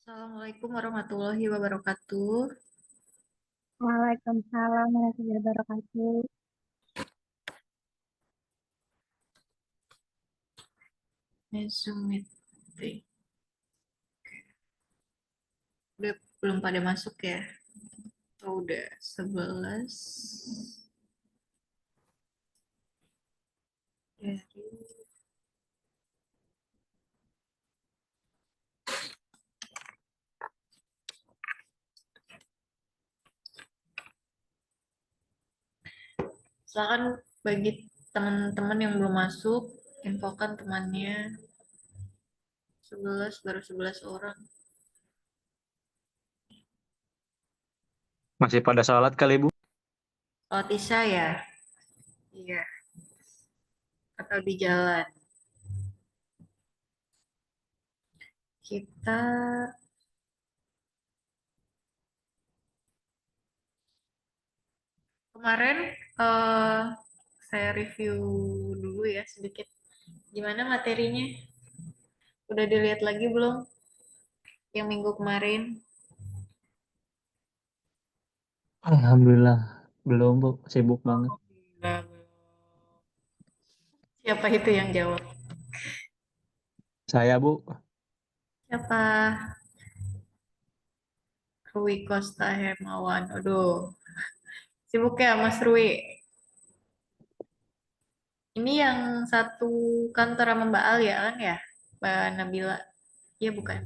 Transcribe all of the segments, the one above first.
Assalamualaikum warahmatullahi wabarakatuh. Waalaikumsalam warahmatullahi wabarakatuh. Zoom meeting. Udah belum pada masuk ya? Atau udah 11? Dari silakan bagi teman-teman yang belum masuk, infokan temannya. 11 baru 11 orang. Masih pada sholat kali, Bu? Sholat Isya ya? Iya, atau di jalan. Kita kemarin eh, saya review dulu ya sedikit. Gimana materinya? Udah dilihat lagi belum? Yang minggu kemarin? Alhamdulillah. Belum, Bu. Sibuk banget. Alhamdulillah. Siapa itu yang jawab? Saya, Bu. Siapa? Rui Costa Hermawan. Aduh, sibuk ya Mas Rui. Ini yang satu kantor sama Mbak Alia kan ya? Mbak Nabila. Iya bukan?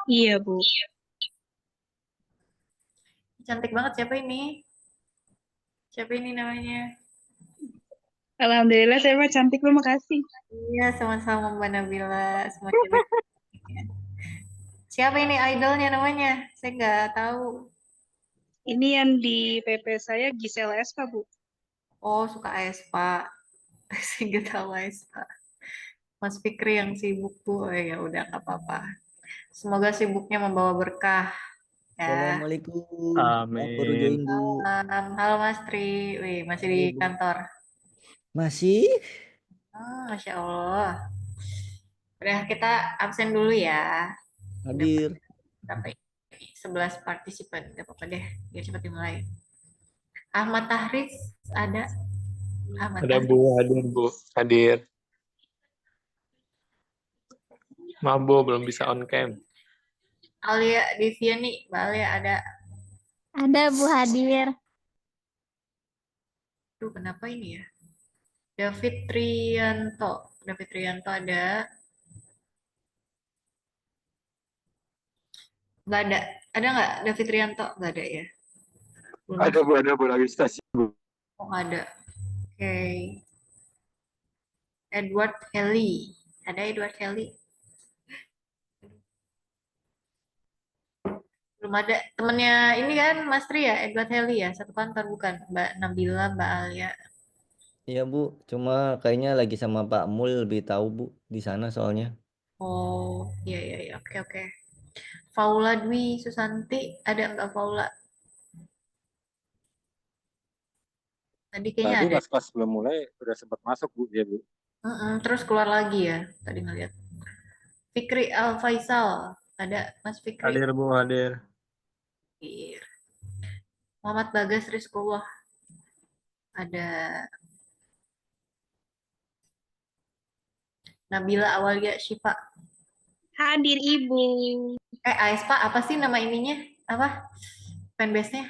Iya, Bu. Cantik banget siapa ini? Siapa ini namanya? Alhamdulillah saya mah cantik, Bu. Makasih. Iya, sama-sama Mbak Nabila. Semua cewek. Siapa ini idolnya namanya? Saya nggak tahu. Ini yang di PP saya Gisela Espa, Bu. Oh, suka aespa. Saya nggak tahu aespa. Mas Fikri yang sibuk tuh. Oh, ya udah nggak apa-apa. Semoga sibuknya membawa berkah ya. Assalamualaikum. Maaf baru Amin. join, Bu. Halo Mas Tri, wih masih di Halo, Bu. kantor. Masih? Masya Allah. Udah kita absen dulu ya. Udah Hadir. berapa ini? 11 partisipan, gak apa-apa deh. Biar cepat dimulai. Ahmad Tahris ada. Ahmad Ada Tahris. Bu, hadir, Bu. Hadir. Maaf, Bu, belum bisa on cam. Alia Diviani, Mbak Alia ada. Ada, Bu, hadir. Tuh kenapa ini ya? David Trianto. David Trianto ada. Nggak ada. Ada nggak David Trianto? Nggak ada ya. Belum Ada, masuk. Bu, ada, Bu. Lagi stasiun, Bu. Oh, nggak ada. Oke. Edward Kelly. Ada Edward Kelly? Belum ada. Temennya ini kan Mas Tri ya, Edward Kelly ya, satu kantor bukan? Mbak Nabila, Mbak Alia. Iya, Bu. Cuma kayaknya lagi sama Pak Mul lebih tahu, Bu, di sana soalnya. Oh, iya iya iya. Oke oke. Faula Dwi Susanti, ada nggak Faula? Tadi kayaknya Tadi ada. pas belum mulai udah sempat masuk Bu ya Bu. Terus keluar lagi ya, tadi ngeliat. Fikri Al Faisal, ada Mas Fikri. Hadir, Bu, hadir. Iya. Muhammad Bagas Rizkullah, ada. Nabila Awalia Syifa. Hadir, Ibu. Aespa apa sih nama ininya? Apa? Fanbase-nya?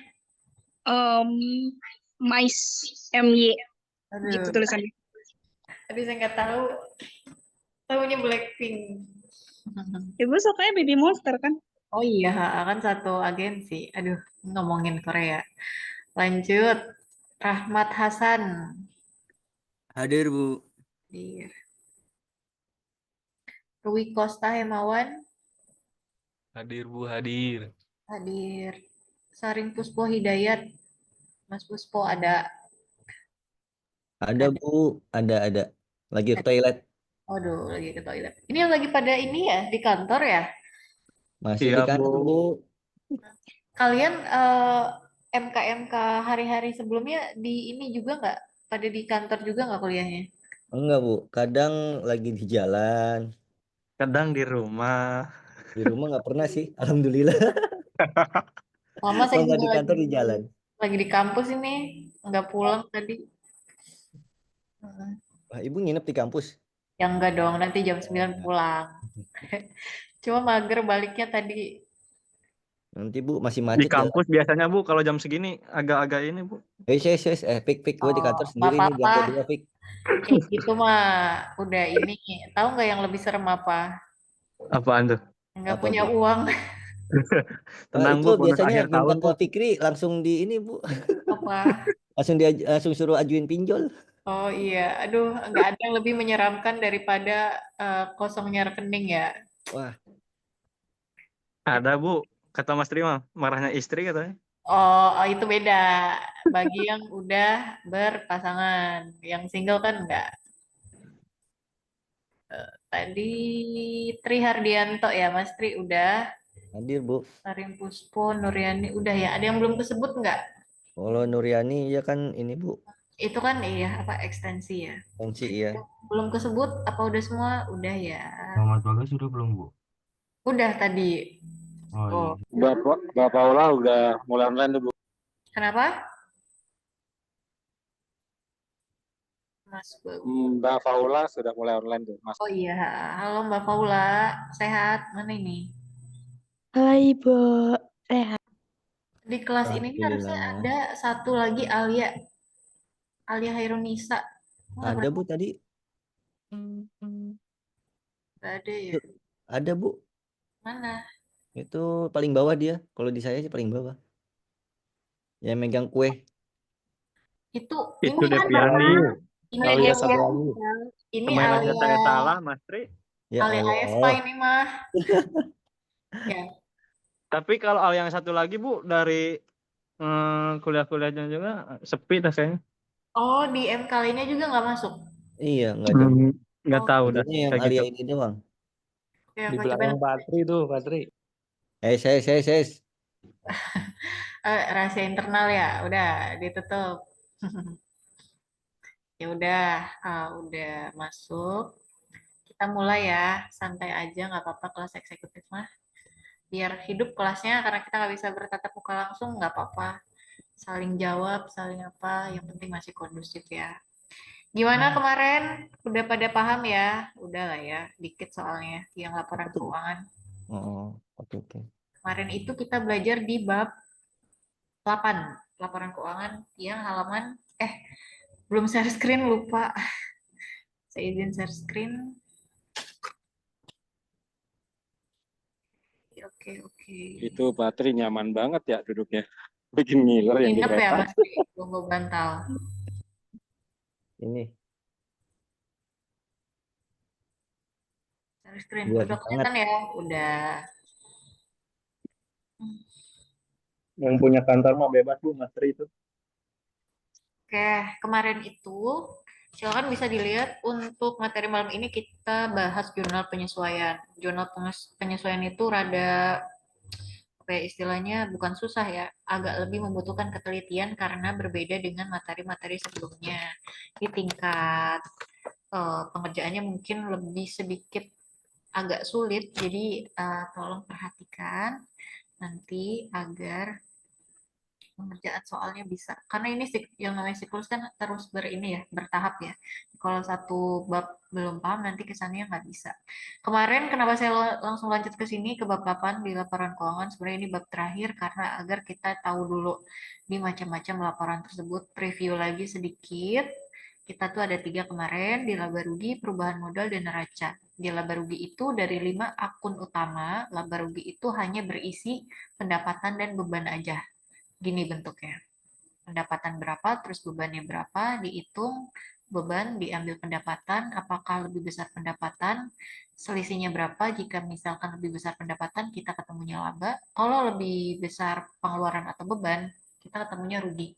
Um, Mais MY. Gitu Aduh, tulisannya. tadi saya nggak tahu. Tahunya Blackpink. Ibu sukanya Baby Monster, kan? Oh iya, kan satu agensi. Aduh, ngomongin Korea. Lanjut, Rahmat Hasan. Hadir, Bu. Di Rui Costa Hemawan Hadir, Bu, hadir. hadir. Saring Puspo Hidayat. Mas Puspo ada. Ada, Ada. Bu. Ada. Lagi ke toilet. Aduh, lagi ke toilet. Ini yang lagi pada ini ya, di kantor ya? Masih Iya, di Bu. kantor, Bu. Kalian MK-MK hari-hari sebelumnya di ini juga nggak? Pada di kantor juga nggak kuliahnya? Enggak, Bu. Kadang lagi di jalan. Kadang di rumah. Di rumah nggak pernah sih, alhamdulillah. Mama saya Kalau nggak juga di kantor di jalan. lagi di kampus ini, nggak pulang tadi. Hmm. Wah, ibu nginep di kampus. Ya enggak dong, nanti jam Oh, 9 enggak. pulang. Cuma mager baliknya tadi. Nanti bu masih Di macet jalan. kampus biasanya Bu kalau jam segini agak-agak ini Bu. Pik, gue di Oh, kantor nggak sendiri nih jam apa-apa. 2 Pik. Kayak gitu mah udah ini. Tahu nggak yang lebih serem apa? Apaan tuh? Nggak Apa punya bu? uang. Tenang Itu Bu, bonus biasanya akhir minta tahun Bu. Pak Fikri langsung di ini bu, Apa? langsung suruh ajuin pinjol. Oh iya, aduh, nggak ada yang lebih menyeramkan daripada kosongnya rekening ya. Wah, Ada Bu, kata Mas Tri mah, marahnya istri katanya. Oh, oh, itu beda. Bagi yang udah berpasangan, yang single kan enggak. Tadi Tri Hardianto ya, Mas Tri udah. hadir bu. Karim Puspo, Nuryani udah ya. Ada yang belum kesebut nggak? Kalau Nuryani ya kan ini bu, Itu kan iya apa ekstensi ya. pensi ya. Belum kesebut apa udah semua? Udah ya. Muhammad Bagas sudah belum, Bu? Udah tadi. Oh Oh, iya. Mbak Paula udah mulai online tuh, Bu. kenapa? Mas Bagu. Mbak Paula sudah mulai online tuh, Mas. Oh iya, halo Mbak Paula, sehat? Mana ini? Hai, Bu. Sehat. Di kelas ini nih harusnya Alhamdulillah. ada satu lagi Alia, Alia Hairunisa. Nggak Ada bu berapa? tadi. Nggak ada ya? Itu ada bu. Mana? Itu paling bawah dia. Kalau di saya sih paling bawah. Yang megang kue. Itu Itu ini kan Deviani. ini Kalau dia ya satu ya. lagi. Ini Teman aja Alia, saya salah, Mas Tri. Ya Alia Aespa Allah. ini mah. Ya. Tapi kalau hal yang satu lagi Bu, dari kuliah-kuliahnya juga sepi dah kayaknya. Oh, di M kalinya juga nggak masuk. Iya nggak ada. Nggak Oh, tahu dah Adanya yang kayak Alia gitu. ini doang. ya Di aku coba belakang Patri tuh, Patri. Ses. rahasia internal ya. Udah ditutup. Ya udah, udah masuk. Kita mulai ya, santai aja, nggak apa-apa kelas eksekutif mah. Biar hidup kelasnya, karena kita nggak bisa bertatap muka langsung, nggak apa-apa. Saling jawab, saling apa, yang penting masih kondusif ya. Gimana kemarin? Udah pada paham ya? Udah lah ya, dikit soalnya yang laporan Betul. keuangan. Oh, oke. Kemarin itu kita belajar di bab 8, laporan keuangan yang halaman, belum share screen, lupa. Saya izin share screen. Oke. Itu Patri nyaman banget ya duduknya. Bikin ngiler yang di Nginep ya kereta. Mas, tunggu bantal. Ini Share screen, biar udah hangat. kelihatan ya? Udah. Yang punya kantor mah bebas Bu, Mas Tri itu. Oke, kemarin itu silakan bisa dilihat untuk materi malam ini kita bahas jurnal penyesuaian. Jurnal penyesuaian itu rada apa ya, istilahnya bukan susah ya, agak lebih membutuhkan ketelitian karena berbeda dengan materi-materi sebelumnya. Di tingkat pengerjaannya mungkin lebih sedikit agak sulit, jadi tolong perhatikan nanti agar pengerjaan soalnya bisa. Karena ini yang namanya siklus kan terus bertahap ya. Kalau satu bab belum paham nanti kesannya nggak bisa. Kemarin kenapa saya langsung lanjut ke sini ke bab 8 di laporan keuangan. Sebenarnya ini bab terakhir karena agar kita tahu dulu di macam-macam laporan tersebut. Preview lagi sedikit. Kita tuh ada 3 kemarin di laba rugi, perubahan modal, dan neraca. Di laba rugi itu dari 5 akun utama, laba rugi itu hanya berisi pendapatan dan beban aja. Gini bentuknya. Pendapatan berapa, terus bebannya berapa, dihitung, beban diambil pendapatan, apakah lebih besar pendapatan, selisihnya berapa, jika misalkan lebih besar pendapatan, kita ketemunya laba, kalau lebih besar pengeluaran atau beban, kita ketemunya rugi.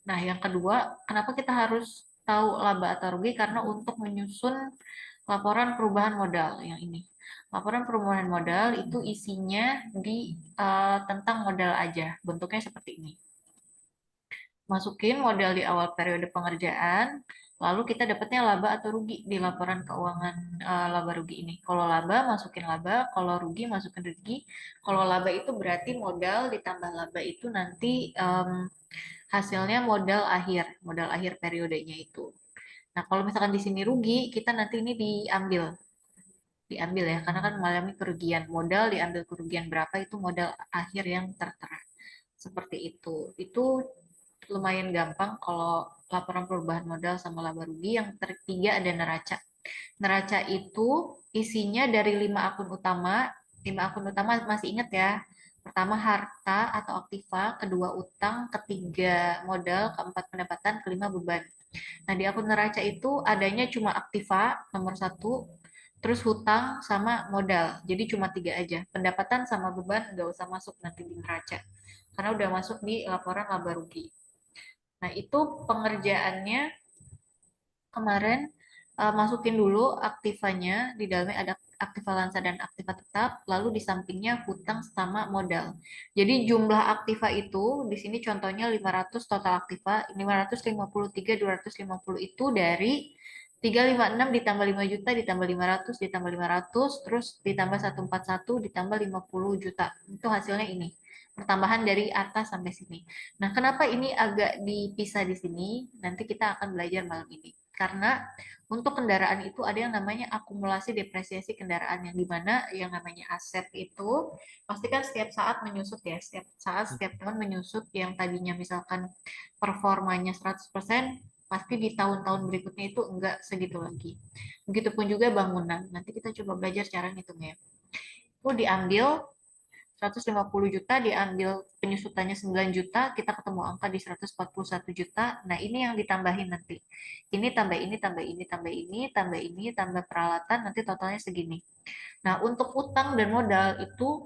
Nah, yang kedua, kenapa kita harus tahu laba atau rugi? Karena untuk menyusun laporan perubahan modal yang ini. Laporan perubahan modal itu isinya tentang modal aja, bentuknya seperti ini. Masukin modal di awal periode pengerjaan, Lalu kita dapatnya laba atau rugi di laporan keuangan laba rugi ini. Kalau laba masukin laba, kalau rugi masukin rugi. Kalau laba itu berarti modal ditambah laba itu nanti hasilnya modal akhir periodenya itu. Nah, kalau misalkan di sini rugi, kita nanti ini diambil ya, karena kan mengalami kerugian. Modal diambil kerugian berapa itu modal akhir yang tertera. Seperti itu. Itu lumayan gampang kalau laporan perubahan modal sama laba rugi. Yang ketiga ada neraca. Neraca itu isinya dari 5 akun utama. 5 akun utama masih ingat ya. Pertama harta atau aktiva, kedua utang, ketiga modal, keempat pendapatan, kelima beban. Nah, di akun neraca itu adanya cuma aktiva nomor 1, terus hutang sama modal. Jadi cuma 3 aja. Pendapatan sama beban nggak usah masuk nanti di neraca. Karena udah masuk di laporan laba rugi. Nah, itu pengerjaannya kemarin masukin dulu aktivanya, di dalamnya ada aktiva lansa dan aktiva tetap, lalu di sampingnya hutang sama modal. Jadi jumlah aktiva itu di sini contohnya 500 total aktiva, 553 250 itu dari 356 ditambah 5 juta ditambah 500 ditambah 500 terus ditambah 141 ditambah 50 juta. Itu hasilnya ini. Pertambahan dari atas sampai sini. Nah, kenapa ini agak dipisah di sini? Nanti kita akan belajar malam ini. Karena untuk kendaraan itu ada yang namanya akumulasi depresiasi kendaraan, yang dimana yang namanya aset itu pasti kan setiap saat menyusut ya, setiap saat setiap tahun menyusut. Yang tadinya misalkan performanya 100%, pasti di tahun-tahun berikutnya itu enggak segitu lagi. Begitupun juga bangunan, nanti kita coba belajar cara ngitungnya. Itu diambil 150 juta, diambil penyusutannya 9 juta, kita ketemu angka di 141 juta. Nah, ini yang ditambahin nanti. Ini tambah ini, tambah ini, tambah ini, tambah ini, tambah peralatan, nanti totalnya segini. Nah, untuk utang dan modal itu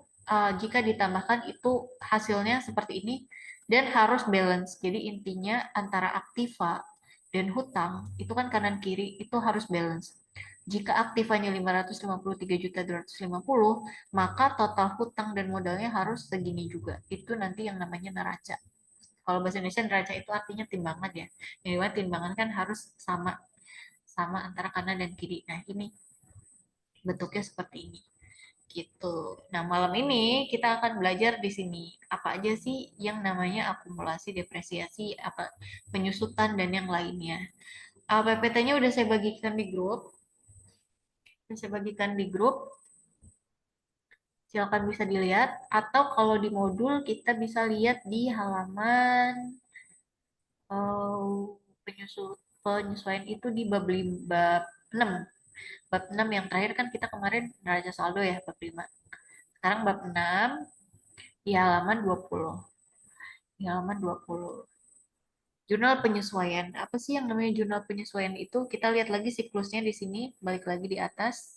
jika ditambahkan itu hasilnya seperti ini dan harus balance. Jadi intinya antara aktiva dan hutang itu kan kanan kiri itu harus balance. Jika aktivanya 553.250, maka total hutang dan modalnya harus segini juga. Itu nanti yang namanya neraca. Kalau bahasa Indonesia neraca itu artinya timbangan ya. Yang dimana timbangan kan harus sama antara kanan dan kiri. Nah, ini bentuknya seperti ini. Gitu. Nah, malam ini kita akan belajar di sini apa aja sih yang namanya akumulasi, depresiasi, apa penyusutan dan yang lainnya. PPT-nya udah saya bagikan di grup. Silakan bisa dilihat, atau kalau di modul kita bisa lihat di halaman penyesuaian itu di bab 6. Bab 6 yang terakhir kan kita kemarin neraca saldo ya, bab 5. Sekarang bab 6 di halaman 20. Di halaman 20. Jurnal penyesuaian. Apa sih yang namanya jurnal penyesuaian itu? Kita lihat lagi siklusnya di sini, balik lagi di atas.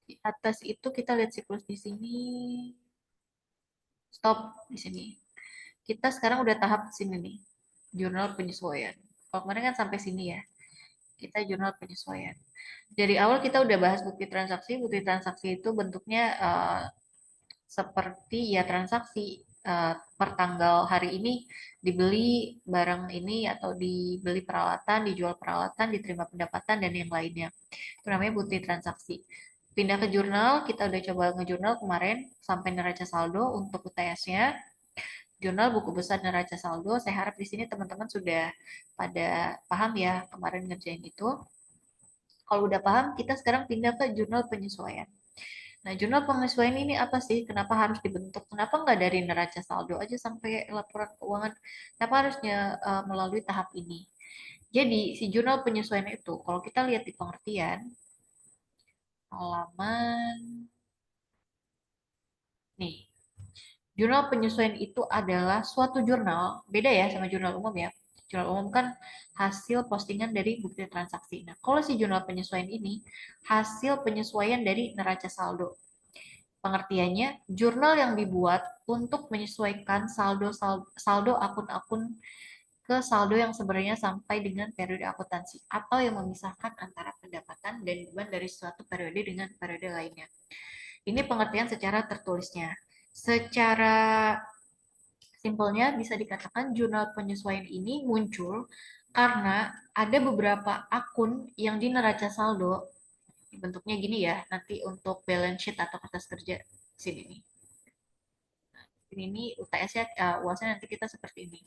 Di atas itu kita lihat siklus di sini. Stop di sini. Kita sekarang udah tahap sini nih. Jurnal penyesuaian. Kalau kemarin kan sampai sini ya. Kita jurnal penyesuaian. Dari awal kita udah bahas bukti transaksi. Bukti transaksi itu bentuknya seperti ya transaksi per tanggal hari ini dibeli barang ini atau dibeli peralatan, dijual peralatan, diterima pendapatan dan yang lainnya. Itu namanya bukti transaksi. Pindah ke jurnal, kita udah coba ngejurnal kemarin sampai neraca saldo untuk UTS-nya. Jurnal buku besar neraca saldo, saya harap di sini teman-teman sudah pada paham ya kemarin ngerjain itu. Kalau udah paham, kita sekarang pindah ke jurnal penyesuaian. Nah, jurnal penyesuaian ini apa sih? Kenapa harus dibentuk? Kenapa nggak dari neraca saldo aja sampai laporan keuangan? Kenapa harusnya melalui tahap ini? Jadi, si jurnal penyesuaian itu, kalau kita lihat di pengertian, halaman, nih, jurnal penyesuaian itu adalah suatu jurnal, beda ya sama jurnal umum ya. Jurnal umum kan hasil postingan dari bukti transaksi. Nah, kalau si jurnal penyesuaian ini, hasil penyesuaian dari neraca saldo. Pengertiannya, jurnal yang dibuat untuk menyesuaikan saldo akun-akun ke saldo yang sebenarnya sampai dengan periode akuntansi, atau yang memisahkan antara pendapatan dan beban dari suatu periode dengan periode lainnya. Ini pengertian secara tertulisnya. Secara Simpelnya bisa dikatakan jurnal penyesuaian ini muncul karena ada beberapa akun yang di neraca saldo, bentuknya gini ya, nanti untuk balance sheet atau kertas kerja sini nih. Ini UTS ya, UASnya nanti kita seperti ini.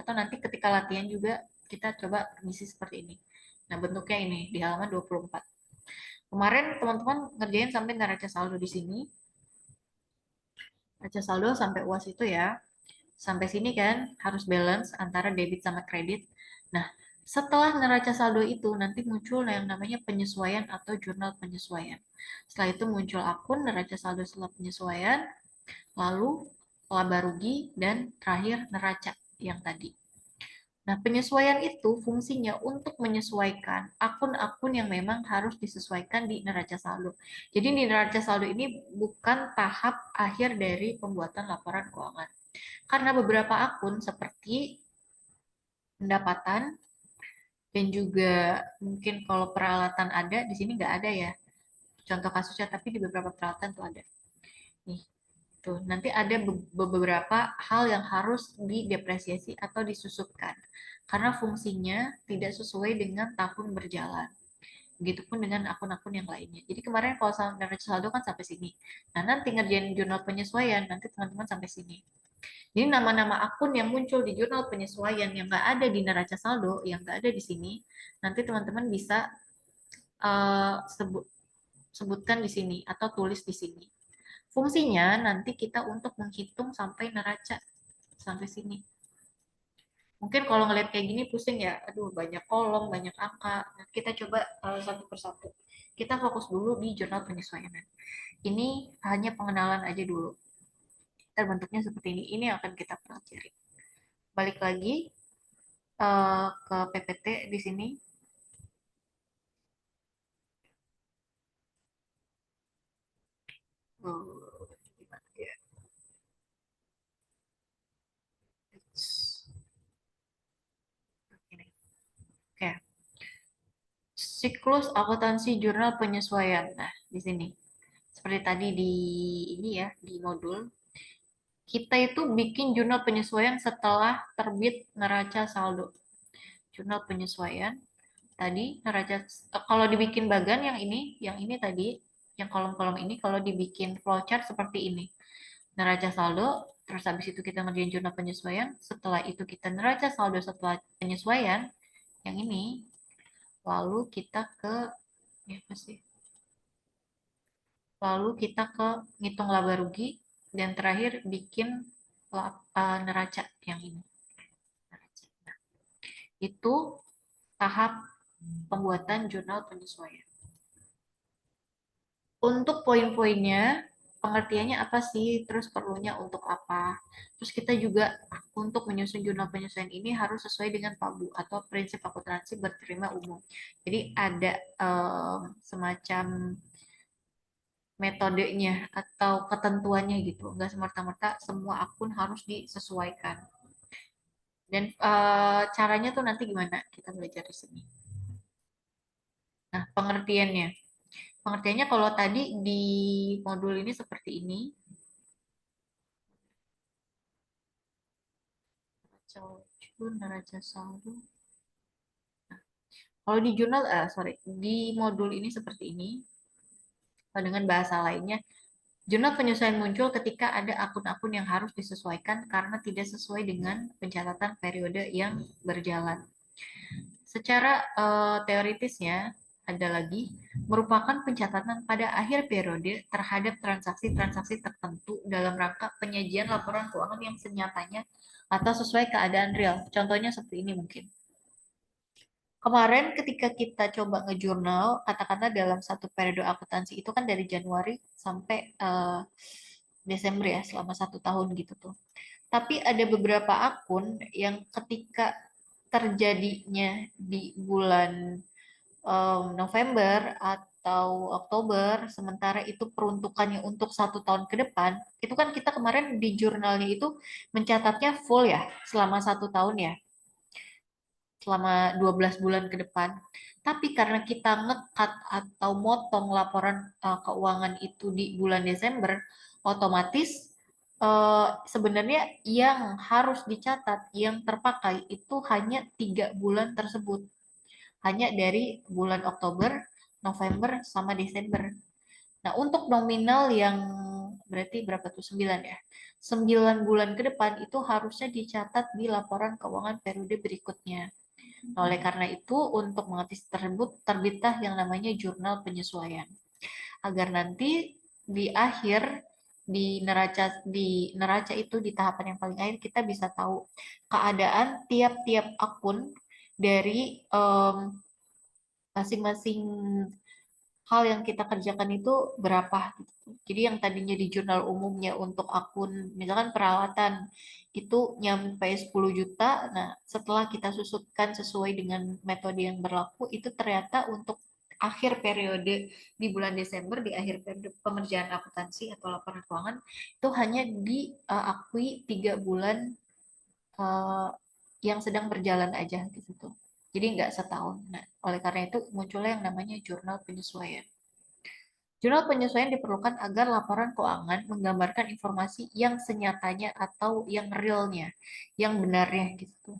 Atau nanti ketika latihan juga kita coba ngisi seperti ini. Nah, bentuknya ini di halaman 24. Kemarin teman-teman ngerjain sampai neraca saldo di sini. Neraca saldo sampai UAS itu ya. Sampai sini kan harus balance antara debit sama kredit. Nah, setelah neraca saldo itu nanti muncul yang namanya penyesuaian atau jurnal penyesuaian. Setelah itu muncul akun neraca saldo setelah penyesuaian, lalu laba rugi, dan terakhir neraca yang tadi. Nah, penyesuaian itu fungsinya untuk menyesuaikan akun-akun yang memang harus disesuaikan di neraca saldo. Jadi di neraca saldo ini bukan tahap akhir dari pembuatan laporan keuangan. Karena beberapa akun seperti pendapatan dan juga mungkin kalau peralatan ada, di sini nggak ada ya. Contoh kasusnya, tapi di beberapa peralatan tuh ada. Nih, tuh, nanti ada beberapa hal yang harus didepresiasi atau disusupkan karena fungsinya tidak sesuai dengan tahun berjalan. Begitupun dengan akun-akun yang lainnya. Jadi kemarin kalau neraca saldo kan sampai sini. Nah, nanti ngerjain jurnal penyesuaian, nanti teman-teman sampai sini. Jadi nama-nama akun yang muncul di jurnal penyesuaian yang nggak ada di neraca saldo, yang nggak ada di sini, nanti teman-teman bisa sebutkan di sini atau tulis di sini. Fungsinya nanti kita untuk menghitung sampai neraca sampai sini. Mungkin kalau ngeliat kayak gini pusing ya, aduh banyak kolom, banyak angka. Nah, kita coba satu persatu. Kita fokus dulu di jurnal penyesuaian. Ini hanya pengenalan aja dulu. Terbentuknya seperti ini. Ini akan kita pelajari. Balik lagi ke PPT di sini. Oke. Siklus akuntansi jurnal penyesuaian. Nah, di sini. Seperti tadi di ini ya, di modul. Kita itu bikin jurnal penyesuaian setelah terbit neraca saldo. Jurnal penyesuaian tadi neraca kalau dibikin bagan yang ini tadi, yang kolom-kolom ini kalau dibikin flowchart seperti ini. Neraca saldo, terus habis itu kita ngerjain jurnal penyesuaian, setelah itu kita neraca saldo setelah penyesuaian yang ini. Lalu kita ke apa sih? Lalu kita ke ngitung laba rugi dan terakhir bikin neraca yang ini. Nah, itu tahap pembuatan jurnal penyesuaian. Untuk poin-poinnya, pengertiannya apa sih, terus perlunya untuk apa. Terus kita juga untuk menyusun jurnal penyesuaian ini harus sesuai dengan PABU atau prinsip akuntansi berterima umum. Jadi ada semacam metodenya atau ketentuannya gitu. Nggak semerta-merta semua akun harus disesuaikan. Dan caranya tuh nanti gimana? Kita belajar di sini. Nah, pengertiannya. Pengertiannya kalau tadi di modul ini seperti ini. Neraca saldo. Nah, kalau di jurnal, di modul ini seperti ini. Dengan bahasa lainnya, jurnal penyesuaian muncul ketika ada akun-akun yang harus disesuaikan karena tidak sesuai dengan pencatatan periode yang berjalan. Secara teoritisnya, ada lagi, merupakan pencatatan pada akhir periode terhadap transaksi-transaksi tertentu dalam rangka penyajian laporan keuangan yang senyatanya atau sesuai keadaan real. Contohnya seperti ini mungkin. Kemarin ketika kita coba ngejurnal, katakanlah dalam satu periode akuntansi itu kan dari Januari sampai Desember ya, selama 1 tahun gitu tuh. Tapi ada beberapa akun yang ketika terjadinya di bulan November atau Oktober, sementara itu peruntukannya untuk 1 tahun ke depan, itu kan kita kemarin di jurnalnya itu mencatatnya full ya, selama 1 tahun ya, selama 12 bulan ke depan. Tapi karena kita nge-cut atau motong laporan keuangan itu di bulan Desember, otomatis sebenarnya yang harus dicatat, yang terpakai itu hanya 3 bulan tersebut. Hanya dari bulan Oktober, November, sama Desember. Nah, untuk nominal yang berarti berapa tuh? 9 ya. 9 bulan ke depan itu harusnya dicatat di laporan keuangan periode berikutnya. Nah, oleh karena itu, untuk mengatasi tersebut, terbitlah yang namanya jurnal penyesuaian. Agar nanti di akhir, di neraca itu, di tahapan yang paling akhir, kita bisa tahu keadaan tiap-tiap akun dari masing-masing hal yang kita kerjakan itu berapa gitu. Jadi yang tadinya di jurnal umumnya untuk akun misalkan perawatan itu nyampe 10 juta, nah setelah kita susutkan sesuai dengan metode yang berlaku itu ternyata untuk akhir periode di bulan Desember, di akhir periode pengerjaan akuntansi atau laporan keuangan itu hanya diakui 3 bulan eh, yang sedang berjalan aja gitu tuh. Jadi nggak setahun. Nah, oleh karena itu munculnya yang namanya jurnal penyesuaian. Jurnal penyesuaian diperlukan agar laporan keuangan menggambarkan informasi yang senyatanya atau yang realnya, yang benarnya gitu.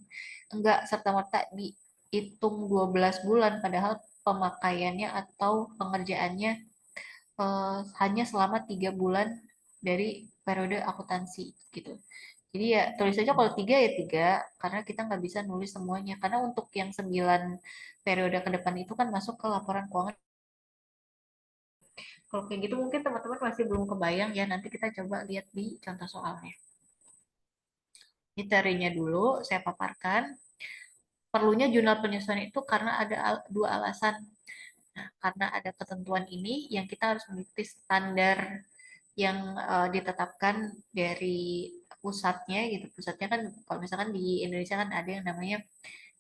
Enggak serta-merta dihitung 12 bulan, padahal pemakaiannya atau pengerjaannya hanya selama 3 bulan dari periode akuntansi gitu. Jadi ya tulis aja kalau 3 ya 3, karena kita nggak bisa nulis semuanya. Karena untuk yang 9 periode ke depan itu kan masuk ke laporan keuangan. Kalau kayak gitu mungkin teman-teman masih belum kebayang ya, nanti kita coba lihat di contoh soalnya. Ini teorinya dulu, saya paparkan. Perlunya jurnal penyesuaian itu karena ada dua alasan. Nah, karena ada ketentuan ini yang kita harus mengikuti standar yang ditetapkan dari pusatnya gitu. Pusatnya kan kalau misalkan di Indonesia kan ada yang namanya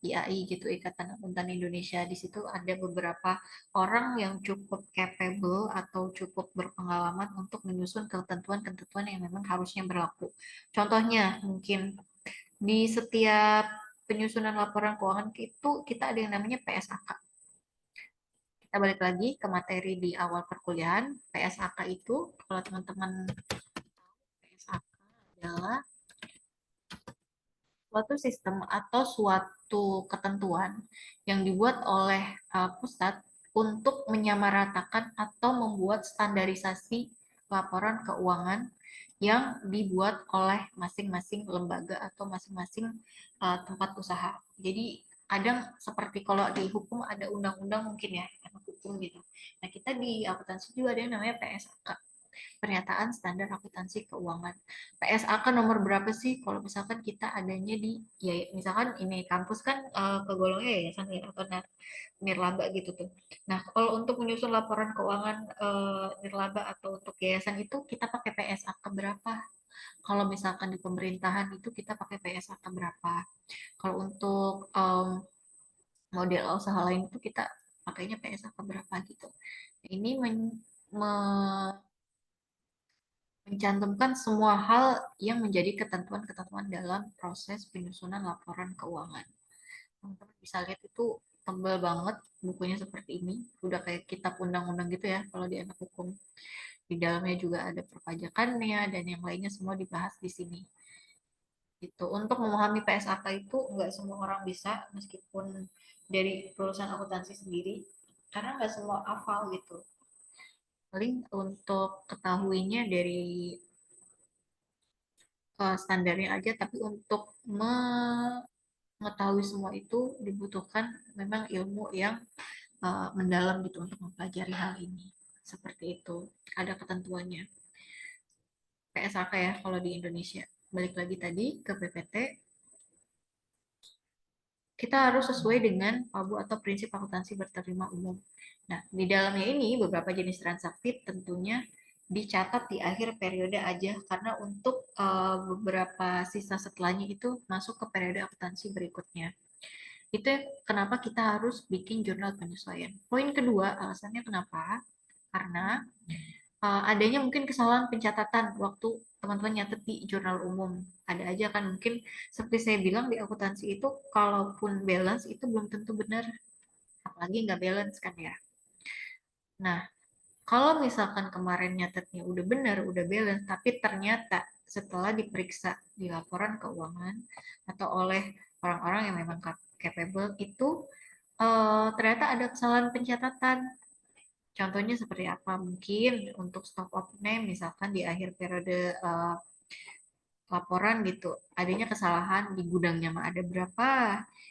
IAI gitu, Ikatan Akuntan Indonesia. Di situ ada beberapa orang yang cukup capable atau cukup berpengalaman untuk menyusun ketentuan-ketentuan yang memang harusnya berlaku. Contohnya mungkin di setiap penyusunan laporan keuangan itu kita ada yang namanya PSAK. Kita balik lagi ke materi di awal perkuliahan. PSAK itu kalau teman-teman PSAK adalah suatu sistem atau suatu ketentuan yang dibuat oleh pusat untuk menyamaratakan atau membuat standarisasi laporan keuangan yang dibuat oleh masing-masing lembaga atau masing-masing tempat usaha. Jadi kadang seperti kalau di hukum ada undang-undang mungkin ya, hukum gitu. Nah kita di akuntansi juga ada yang namanya PSAK, pernyataan standar akuntansi keuangan. PSAK nomor berapa sih kalau misalkan kita adanya di ya misalkan ini kampus kan kegolongnya yayasan ya atau nirlaba gitu tuh. Nah, kalau untuk menyusun laporan keuangan nirlaba atau untuk yayasan itu kita pakai PSAK berapa? Kalau misalkan di pemerintahan itu kita pakai PSAK berapa? Kalau untuk model usaha lain itu kita pakainya PSAK berapa gitu. Ini mencantumkan semua hal yang menjadi ketentuan-ketentuan dalam proses penyusunan laporan keuangan. Teman-teman bisa lihat itu tebal banget bukunya seperti ini, udah kayak kitab undang-undang gitu ya kalau di anak hukum. Di dalamnya juga ada perpajakannya dan yang lainnya semua dibahas di sini. Gitu. Untuk memahami PSAK itu nggak semua orang bisa, meskipun dari lulusan akuntansi sendiri, karena nggak semua hafal gitu. Paling untuk ketahuinya dari standarnya aja, tapi untuk mengetahui semua itu dibutuhkan memang ilmu yang mendalam gitu untuk mempelajari hal ini. Seperti itu, ada ketentuannya. PSAK ya kalau di Indonesia. Balik lagi tadi ke PPT, kita harus sesuai dengan PABU atau prinsip akuntansi berterima umum. Nah, di dalamnya ini beberapa jenis transaksi tentunya dicatat di akhir periode aja, karena untuk beberapa sisa setelahnya itu masuk ke periode akuntansi berikutnya. Itu kenapa kita harus bikin jurnal penyesuaian. Poin kedua, alasannya kenapa? Karena adanya mungkin kesalahan pencatatan waktu teman-teman nyatet di jurnal umum. Ada aja kan, mungkin seperti saya bilang di akuntansi itu kalaupun balance itu belum tentu benar, apalagi nggak balance kan ya. Nah, kalau misalkan kemarin nyatetnya udah benar, udah balance, tapi ternyata setelah diperiksa di laporan keuangan atau oleh orang-orang yang memang capable itu ternyata ada kesalahan pencatatan. Contohnya seperti apa? Mungkin untuk stock of name misalkan di akhir periode laporan gitu, adanya kesalahan di gudangnya mah ada berapa,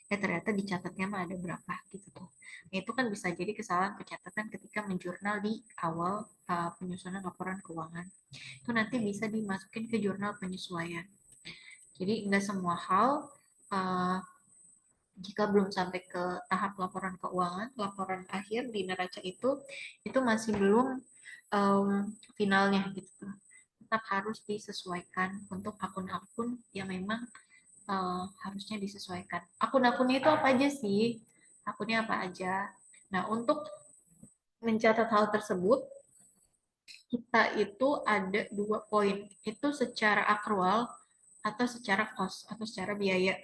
ya ternyata di catatnya mah ada berapa gitu tuh. Nah, itu kan bisa jadi kesalahan pencatatan ketika menjurnal di awal penyusunan laporan keuangan. Itu nanti bisa dimasukin ke jurnal penyesuaian. Jadi nggak semua hal jika belum sampai ke tahap laporan keuangan, laporan akhir di neraca itu masih belum finalnya gitu. Tetap harus disesuaikan untuk akun-akun yang memang harusnya disesuaikan. Akun-akunnya itu apa aja sih? Akunnya apa aja? Nah, untuk mencatat hal tersebut, kita itu ada 2 poin. Itu secara akrual atau secara cost atau secara biaya.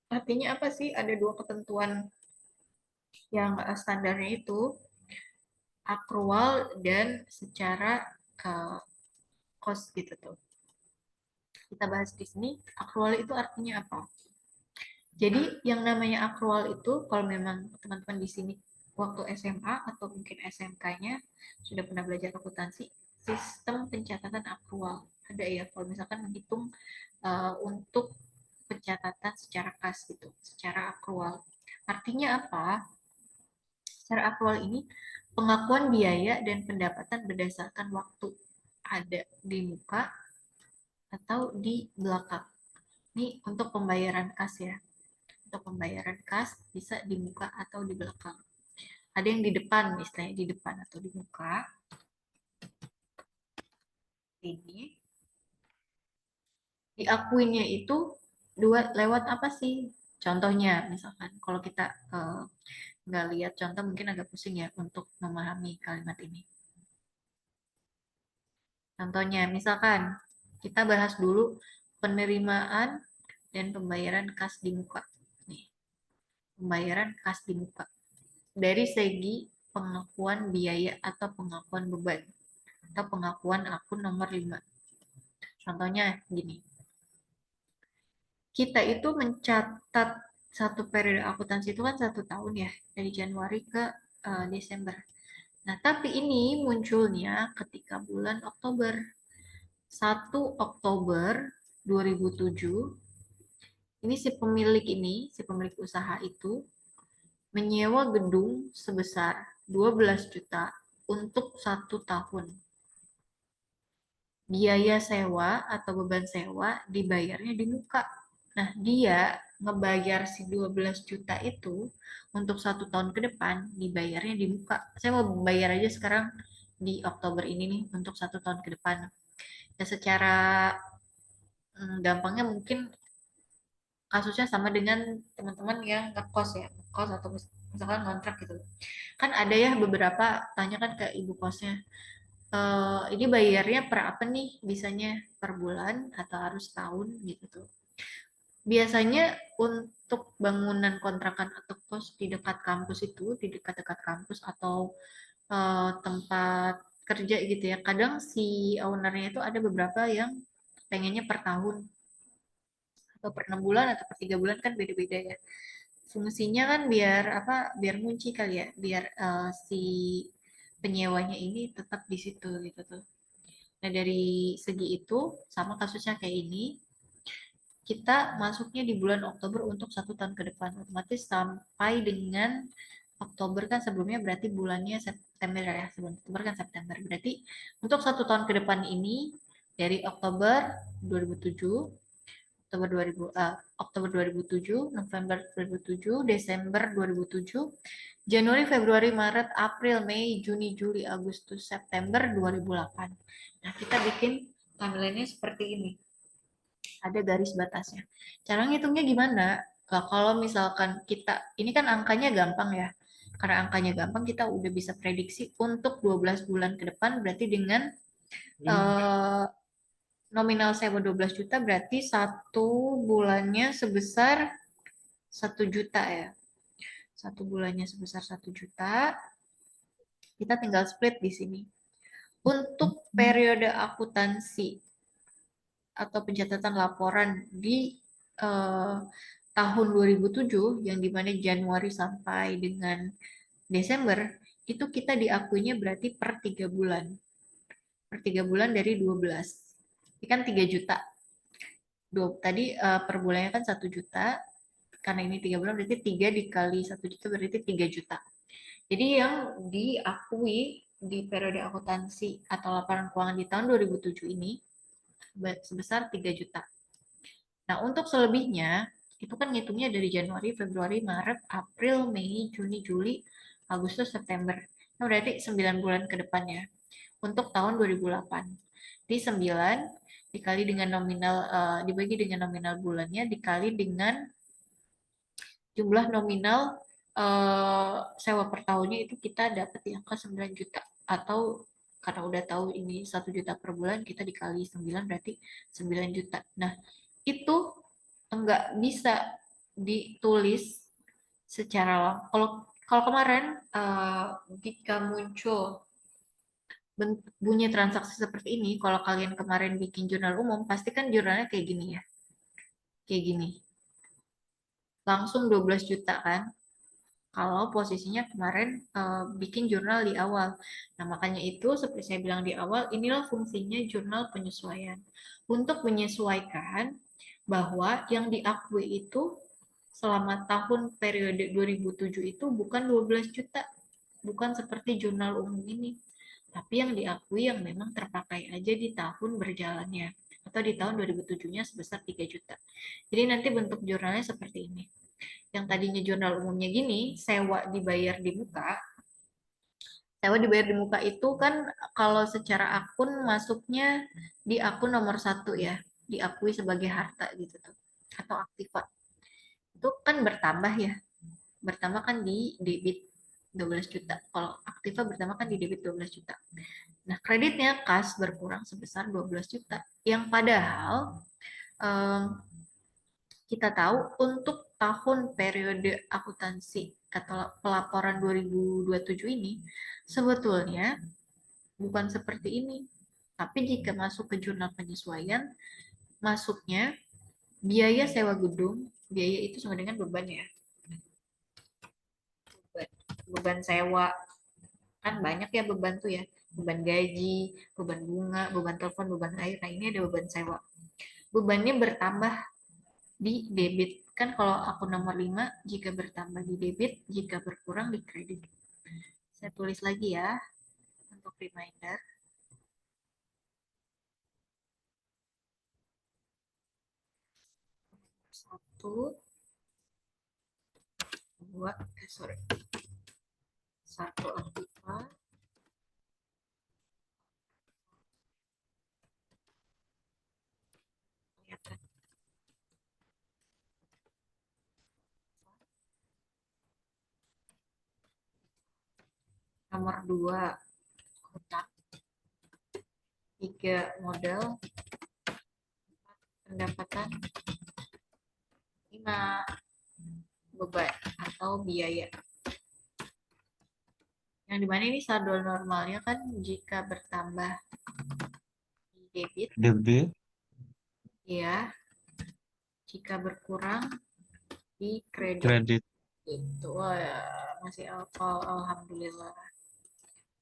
Artinya apa sih? Ada 2 ketentuan yang standarnya itu akrual dan secara cost gitu tuh. Kita bahas di sini, akrual itu artinya apa? Jadi yang namanya akrual itu kalau memang teman-teman di sini waktu SMA atau mungkin SMK-nya sudah pernah belajar akuntansi, sistem pencatatan akrual. Ada ya kalau misalkan menghitung untuk pencatatan secara kas gitu, secara akrual. Artinya apa? Secara akrual ini pengakuan biaya dan pendapatan berdasarkan waktu ada di muka atau di belakang. Ini untuk pembayaran kas ya. Untuk pembayaran kas bisa di muka atau di belakang. Ada yang di depan, istilahnya di depan atau di muka. Ini diakuinya itu lewat apa sih? Contohnya, misalkan kalau kita nggak lihat contoh mungkin agak pusing ya untuk memahami kalimat ini. Contohnya, misalkan kita bahas dulu penerimaan dan pembayaran kas di muka. Nih, pembayaran kas di muka. Dari segi pengakuan biaya atau pengakuan beban atau pengakuan akun nomor 5. Contohnya gini. Kita itu mencatat satu periode akuntansi itu kan 1 tahun ya, dari Januari ke Desember. Nah, tapi ini munculnya ketika bulan Oktober. 1 Oktober 2007, ini si pemilik usaha itu menyewa gedung sebesar 12 juta untuk 1 tahun. Biaya sewa atau beban sewa dibayarnya di muka. Nah, dia ngebayar si 12 juta itu untuk 1 tahun ke depan dibayarnya di muka. Saya mau bayar aja sekarang di Oktober ini nih untuk 1 tahun ke depan. Ya secara gampangnya mungkin kasusnya sama dengan teman-teman yang ngekos ya, ngekos atau misalkan kontrak gitu. Kan ada ya beberapa tanya kan ke ibu kosnya, ini bayarnya per apa nih? Bisanya per bulan atau harus tahun gitu tuh. Biasanya untuk bangunan kontrakan atau kos di dekat kampus itu, di dekat-dekat kampus atau tempat kerja gitu ya, kadang si ownernya itu ada beberapa yang pengennya per tahun atau per 6 bulan atau per 3 bulan kan beda-beda ya. Fungsinya kan biar apa? Biar ngunci kali ya, biar si penyewanya ini tetap di situ gitu tuh. Nah, dari segi itu sama kasusnya kayak ini, kita masuknya di bulan Oktober untuk 1 tahun ke depan. Otomatis sampai dengan Oktober kan sebelumnya berarti bulannya September ya, sebelum Oktober kan September. Berarti untuk 1 tahun ke depan ini dari Oktober 2007, Oktober 2007, November 2007, Desember 2007, Januari, Februari, Maret, April, Mei, Juni, Juli, Agustus, September 2008. Nah, kita bikin timeline-nya seperti ini. Ada garis batasnya. Cara ngitungnya gimana? Nah, kalau misalkan kita, ini kan angkanya gampang ya. Karena angkanya gampang, kita udah bisa prediksi untuk 12 bulan ke depan, berarti dengan nominal sewa 12 juta, berarti 1 bulannya sebesar 1 juta ya. 1 bulannya sebesar 1 juta, kita tinggal split di sini. Untuk periode akuntansi atau pencatatan laporan di tahun 2007 yang dimana Januari sampai dengan Desember itu kita diakuinya berarti per 3 bulan. Per 3 bulan dari 12. Ini kan 3 juta. Tadi per bulannya kan 1 juta. Karena ini 3 bulan berarti 3 dikali 1 juta berarti 3 juta. Jadi yang diakui di periode akuntansi atau laporan keuangan di tahun 2007 ini sebesar 3 juta. Nah, untuk selebihnya, itu kan ngitungnya dari Januari, Februari, Maret, April, Mei, Juni, Juli, Agustus, September. Nah, berarti 9 bulan ke depannya. Untuk tahun 2008. Di 9 dikali dengan nominal, dibagi dengan nominal bulannya, dikali dengan jumlah nominal sewa per tahunnya itu kita dapat di angka 9 juta. Atau karena udah tahu ini 1 juta per bulan, kita dikali 9 berarti 9 juta. Nah, itu enggak bisa ditulis secara kalau kemarin jika muncul bunyi transaksi seperti ini, kalau kalian kemarin bikin jurnal umum, pasti kan jurnalnya kayak gini ya. Kayak gini. Langsung 12 juta kan. Kalau posisinya kemarin bikin jurnal di awal. Nah, makanya itu seperti saya bilang di awal, inilah fungsinya jurnal penyesuaian. Untuk menyesuaikan bahwa yang diakui itu selama tahun periode 2007 itu bukan 12 juta. Bukan seperti jurnal umum ini. Tapi yang diakui yang memang terpakai aja di tahun berjalannya. Atau di tahun 2007-nya sebesar 3 juta. Jadi nanti bentuk jurnalnya seperti ini. Yang tadinya jurnal umumnya gini, sewa dibayar di muka. Sewa dibayar di muka itu kan kalau secara akun masuknya di akun nomor 1 ya, diakui sebagai harta gitu tuh, atau aktiva. Itu kan bertambah ya, bertambah kan di debit 12 juta. Kalau aktiva bertambah kan di debit 12 juta. Nah, kreditnya kas berkurang sebesar 12 juta. Yang padahal kita tahu untuk tahun periode akuntansi atau pelaporan 2027 ini sebetulnya bukan seperti ini. Tapi jika masuk ke jurnal penyesuaian, masuknya biaya sewa gedung, biaya itu sama dengan beban ya. Beban sewa, kan banyak ya beban tuh ya. Beban gaji, beban bunga, beban telepon, beban air. Nah, ini ada beban sewa. Bebannya bertambah di debit. Kan kalau akun nomor 5, jika bertambah di debit, jika berkurang di kredit. Saya tulis lagi ya, untuk reminder. Satu, dua, satu aktiva, kelihatan. Nomor 2, hutang. 3, modal. 4, pendapatan. 5, beban atau biaya. Yang dimana ini saldo normalnya kan jika bertambah di debit, ya, jika berkurang di kredit. Itu masih hafal, alhamdulillah.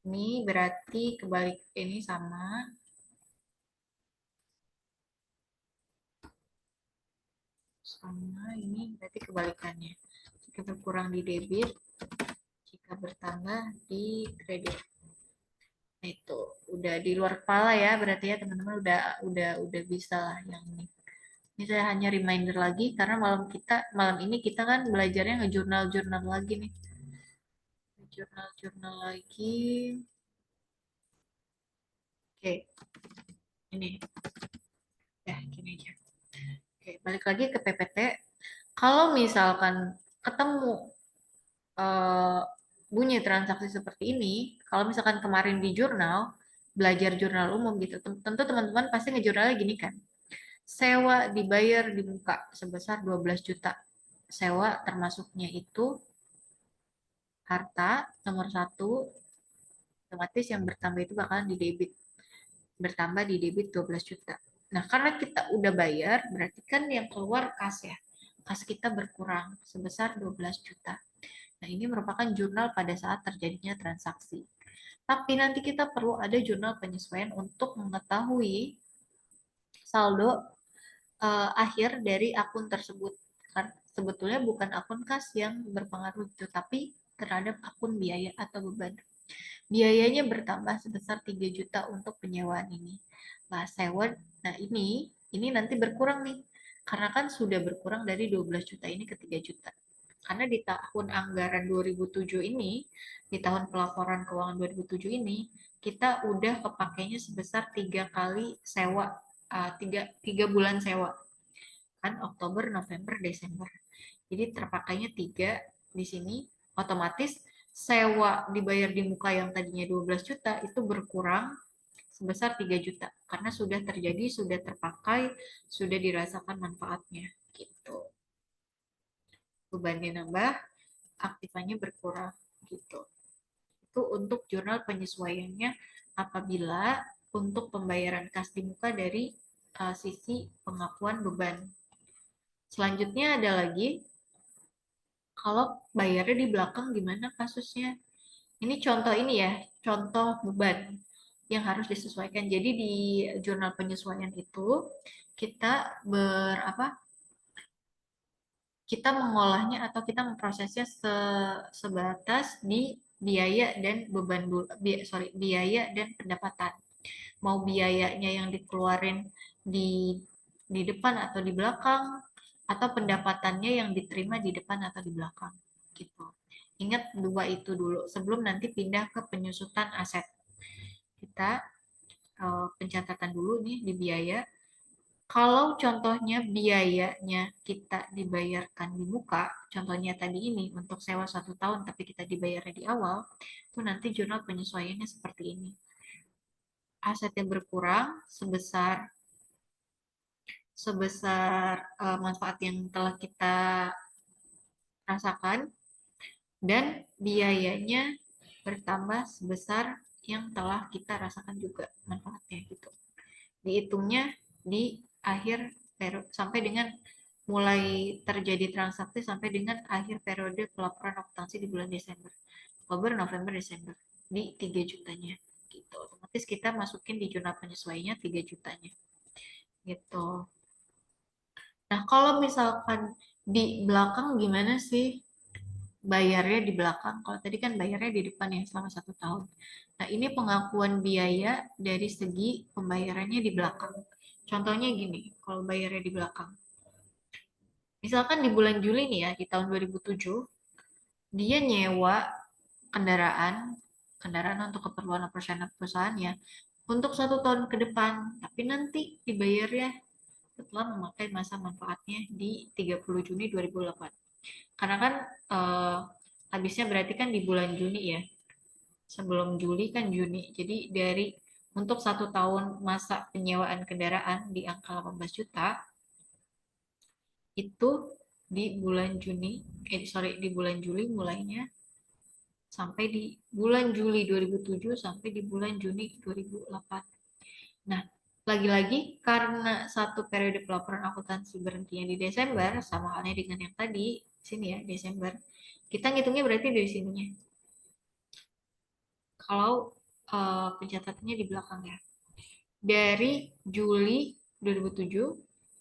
Ini berarti kebalik, ini sama. Sama, ini berarti kebalikannya. Jika berkurang di debit, jika bertambah di kredit. Nah, itu udah di luar kepala ya, berarti ya teman-teman udah bisa lah yang ini. Ini saya hanya reminder lagi karena malam ini kita kan belajarnya ngejurnal-jurnal lagi nih. Jurnal-jurnal lagi. Oke. Ini. Ya, gini aja. Oke, balik lagi ke PPT. Kalau misalkan ketemu bunyi transaksi seperti ini, kalau misalkan kemarin di jurnal, belajar jurnal umum gitu, tentu teman-teman pasti ngejurnalnya gini kan. Sewa dibayar di muka sebesar 12 juta. Sewa termasuknya itu harta nomor 1, otomatis yang bertambah itu bakalan di debit. Bertambah di debit 12 juta. Nah, karena kita udah bayar, berarti kan yang keluar kas ya. Kas kita berkurang sebesar 12 juta. Nah, ini merupakan jurnal pada saat terjadinya transaksi. Tapi nanti kita perlu ada jurnal penyesuaian untuk mengetahui saldo akhir dari akun tersebut. Sebetulnya bukan akun kas yang berpengaruh itu, tapi terhadap akun biaya atau beban. Biayanya bertambah sebesar 3 juta untuk penyewaan ini. Nah, ini nanti berkurang nih. Karena kan sudah berkurang dari 12 juta ini ke 3 juta. Karena di tahun anggaran 2007 ini, di tahun pelaporan keuangan 2007 ini, kita udah kepakainya sebesar 3 kali sewa, 3 bulan sewa. Kan Oktober, November, Desember. Jadi terpakainya 3 di sini, otomatis sewa dibayar di muka yang tadinya 12 juta itu berkurang sebesar 3 juta karena sudah terjadi, sudah terpakai, sudah dirasakan manfaatnya gitu. Bebannya nambah, aktifannya berkurang gitu. Itu untuk jurnal penyesuaiannya apabila untuk pembayaran kas di muka dari sisi pengakuan beban. Selanjutnya ada lagi kalau bayarnya di belakang gimana kasusnya? Ini contoh ini ya, contoh beban yang harus disesuaikan. Jadi di jurnal penyesuaian itu kita kita mengolahnya atau kita memprosesnya sebatas di biaya dan beban biaya dan pendapatan. Mau biayanya yang dikeluarin di depan atau di belakang, atau pendapatannya yang diterima di depan atau di belakang gitu. Ingat 2 itu dulu sebelum nanti pindah ke penyusutan aset. Kita pencatatan dulu nih di biaya. Kalau contohnya biayanya kita dibayarkan di muka, contohnya tadi ini untuk sewa 1 tahun tapi kita dibayarnya di awal, itu nanti jurnal penyesuaiannya seperti ini. Asetnya berkurang sebesar manfaat yang telah kita rasakan, dan biayanya bertambah sebesar yang telah kita rasakan juga manfaatnya gitu. Dihitungnya di akhir periode sampai dengan mulai terjadi transaksi sampai dengan akhir periode pelaporan akuntansi di bulan Desember. Oktober, November, Desember di 3 jutanya gitu. Otomatis kita masukin di jurnal penyesuaiannya 3 jutanya. Gitu. Nah, kalau misalkan di belakang gimana sih bayarnya di belakang? Kalau tadi kan bayarnya di depan ya selama 1 tahun. Nah, ini pengakuan biaya dari segi pembayarannya di belakang. Contohnya gini, kalau bayarnya di belakang. Misalkan di bulan Juli nih ya, di tahun 2007, dia nyewa kendaraan untuk keperluan operasional perusahaannya untuk 1 tahun ke depan, tapi nanti dibayarnya setelah memakai masa manfaatnya di 30 Juni 2008. Karena kan habisnya berarti kan di bulan Juni ya. Sebelum Juli kan Juni. Jadi dari untuk 1 tahun masa penyewaan kendaraan di angka 18 juta itu di bulan di bulan Juli mulainya sampai di bulan Juli 2007 sampai di bulan Juni 2008. Nah, lagi-lagi karena 1 periode pelaporan akuntansi berhentinya di Desember, sama halnya dengan yang tadi, sini ya, Desember. Kita ngitungnya berarti dari sininya. Kalau pencatatannya di belakang ya. Dari Juli 2007,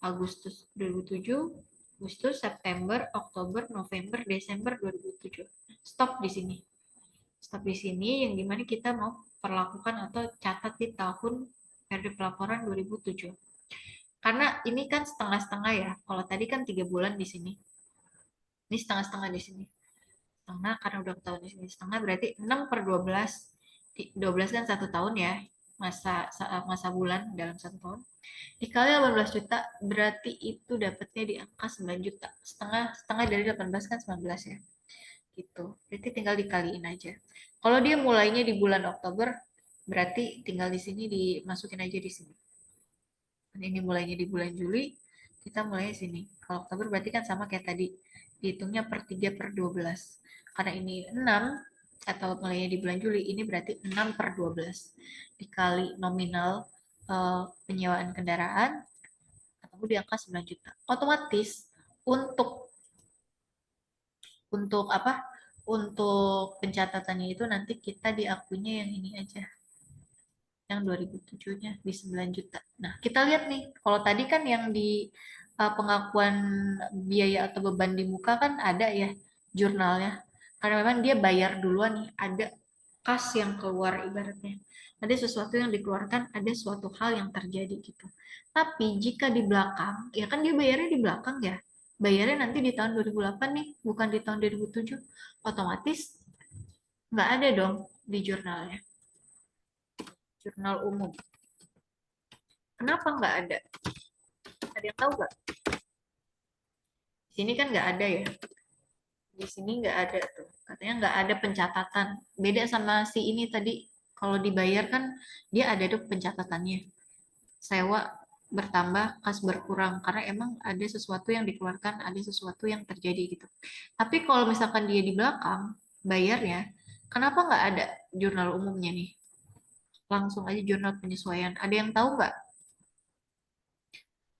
Agustus 2007, Agustus, September, Oktober, November, Desember 2007. Stop di sini. Stop di sini yang dimana kita mau perlakukan atau catat di tahun periode pelaporan 2007. Karena ini kan setengah-setengah ya. Kalau tadi kan 3 bulan di sini. Ini setengah-setengah di sini. Setengah karena udah ketahuan di sini. Setengah berarti 6/12. 12 kan 1 tahun ya. Masa bulan dalam 1 tahun. Dikali 18 juta berarti itu dapatnya di angka 9 juta. Setengah dari 18 kan 19 ya. Gitu. Berarti tinggal dikaliin aja. Kalau dia mulainya di bulan Oktober, berarti tinggal di sini dimasukin aja di sini. Ini mulainya di bulan Juli, kita mulainya sini. Kalau Oktober berarti kan sama kayak tadi. Dihitungnya per 3/12. Karena ini 6, atau mulainya di bulan Juli, ini berarti 6/12. Dikali nominal penyewaan kendaraan atau di angka 9 juta. Otomatis untuk apa? Untuk pencatatannya itu nanti kita diakuinya yang ini aja. Yang 2007-nya di 9 juta. Nah, kita lihat nih, kalau tadi kan yang di pengakuan biaya atau beban di muka kan ada ya jurnalnya. Karena memang dia bayar duluan nih, ada kas yang keluar ibaratnya. Ada sesuatu yang dikeluarkan, ada suatu hal yang terjadi gitu. Tapi jika di belakang, ya kan dia bayarnya di belakang ya. Bayarnya nanti di tahun 2008 nih, bukan di tahun 2007. Otomatis nggak ada dong di jurnalnya. Jurnal umum. Kenapa nggak ada? Ada yang tahu nggak? Di sini kan nggak ada ya. Di sini nggak ada tuh. Katanya nggak ada pencatatan. Beda sama si ini tadi. Kalau dibayar kan dia ada tuh pencatatannya. Sewa bertambah, kas berkurang. Karena emang ada sesuatu yang dikeluarkan, ada sesuatu yang terjadi gitu. Tapi kalau misalkan dia di belakang, bayarnya, kenapa nggak ada jurnal umumnya nih? Langsung aja jurnal penyesuaian. Ada yang tahu nggak?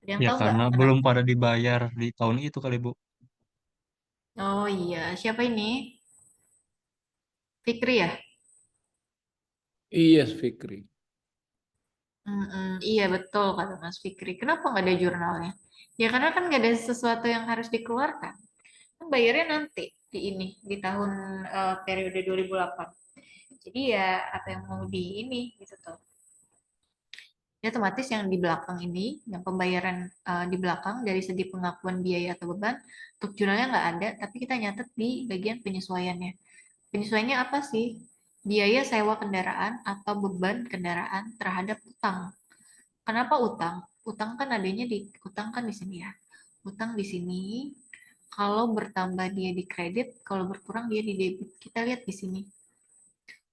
Ada yang Ya tahu nggak? karena belum pada dibayar di tahun itu kali Bu. Oh iya, siapa ini? Fikri ya? Iya, Fikri. Iya betul kata Mas Fikri. Kenapa nggak ada jurnalnya? Ya karena kan nggak ada sesuatu yang harus dikeluarkan. Kan bayarnya nanti di ini di tahun periode 2008. Jadi ya apa yang mau di ini gitu tuh. Ya otomatis yang di belakang ini, yang pembayaran di belakang dari segi pengakuan biaya atau beban, untuk jurnalnya nggak ada, tapi kita nyatet di bagian penyesuaiannya. Penyesuaiannya apa sih? Biaya sewa kendaraan atau beban kendaraan terhadap utang. Kenapa utang? Utang kan adanya di utang kan di sini ya. Utang di sini. Kalau bertambah dia di kredit, kalau berkurang dia di debit. Kita lihat di sini.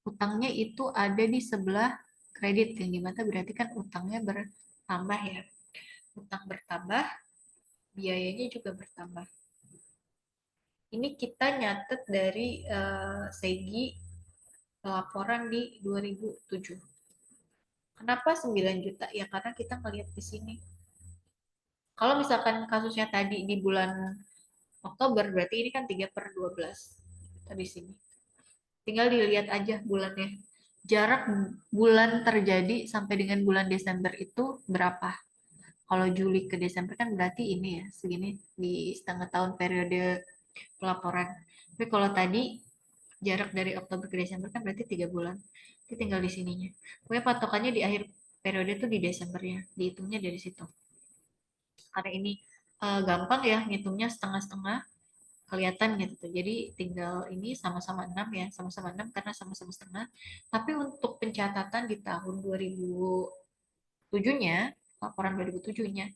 Utangnya itu ada di sebelah kredit yang dimana berarti kan utangnya bertambah ya. Utang bertambah, biayanya juga bertambah. Ini kita nyatet dari segi laporan di 2007. Kenapa 9 juta? Ya karena kita melihat di sini. Kalau misalkan kasusnya tadi di bulan Oktober, berarti ini kan 3/12. Kita di sini. Tinggal dilihat aja bulannya. Jarak bulan terjadi sampai dengan bulan Desember itu berapa? Kalau Juli ke Desember kan berarti ini ya, segini di setengah tahun periode pelaporan. Tapi kalau tadi jarak dari Oktober ke Desember kan berarti 3 bulan. Itu tinggal di sininya. Pokoknya patokannya di akhir periode itu di Desembernya, dihitungnya dari situ. Karena ini gampang ya ngitungnya setengah-setengah kelihatan gitu. Jadi tinggal ini sama-sama 6 ya, sama-sama 6 karena sama-sama setengah. Tapi untuk pencatatan di tahun 2007-nya, laporan 2007-nya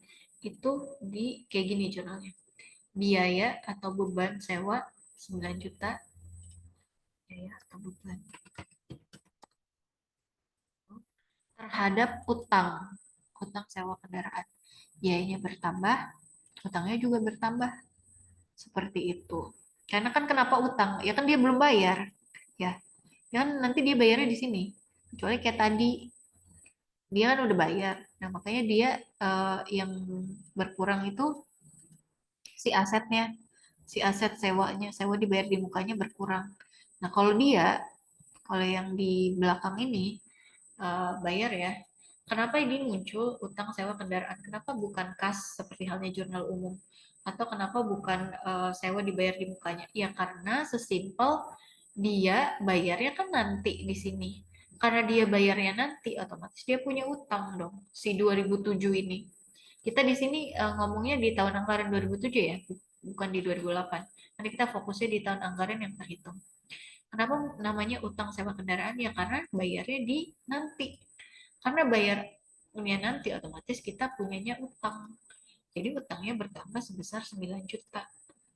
itu di kayak gini jurnalnya. Biaya atau beban sewa 9 juta. Biaya atau beban terhadap utang. Utang sewa kendaraan. Biayanya bertambah, utangnya juga bertambah. Seperti itu. Karena kan kenapa utang? Ya kan dia belum bayar. Ya, kan nanti dia bayarnya di sini. Kecuali kayak tadi, dia kan udah bayar. Nah, makanya dia yang berkurang itu si asetnya, si aset sewanya, sewa dibayar di mukanya berkurang. Nah, kalau yang di belakang ini bayar ya, kenapa ini muncul utang sewa kendaraan? Kenapa bukan kas seperti halnya jurnal umum? Atau kenapa bukan sewa dibayar di mukanya? Ya karena sesimpel dia bayarnya kan nanti di sini. Karena dia bayarnya nanti, otomatis dia punya utang dong, si 2007 ini. Kita di sini ngomongnya di tahun anggaran 2007 ya, bukan di 2008. Nanti kita fokusnya di tahun anggaran yang terhitung. Kenapa namanya utang sewa kendaraan? Ya karena bayarnya di nanti. Karena bayarnya nanti otomatis kita punyanya utang. Jadi utangnya bertambah sebesar 9 juta.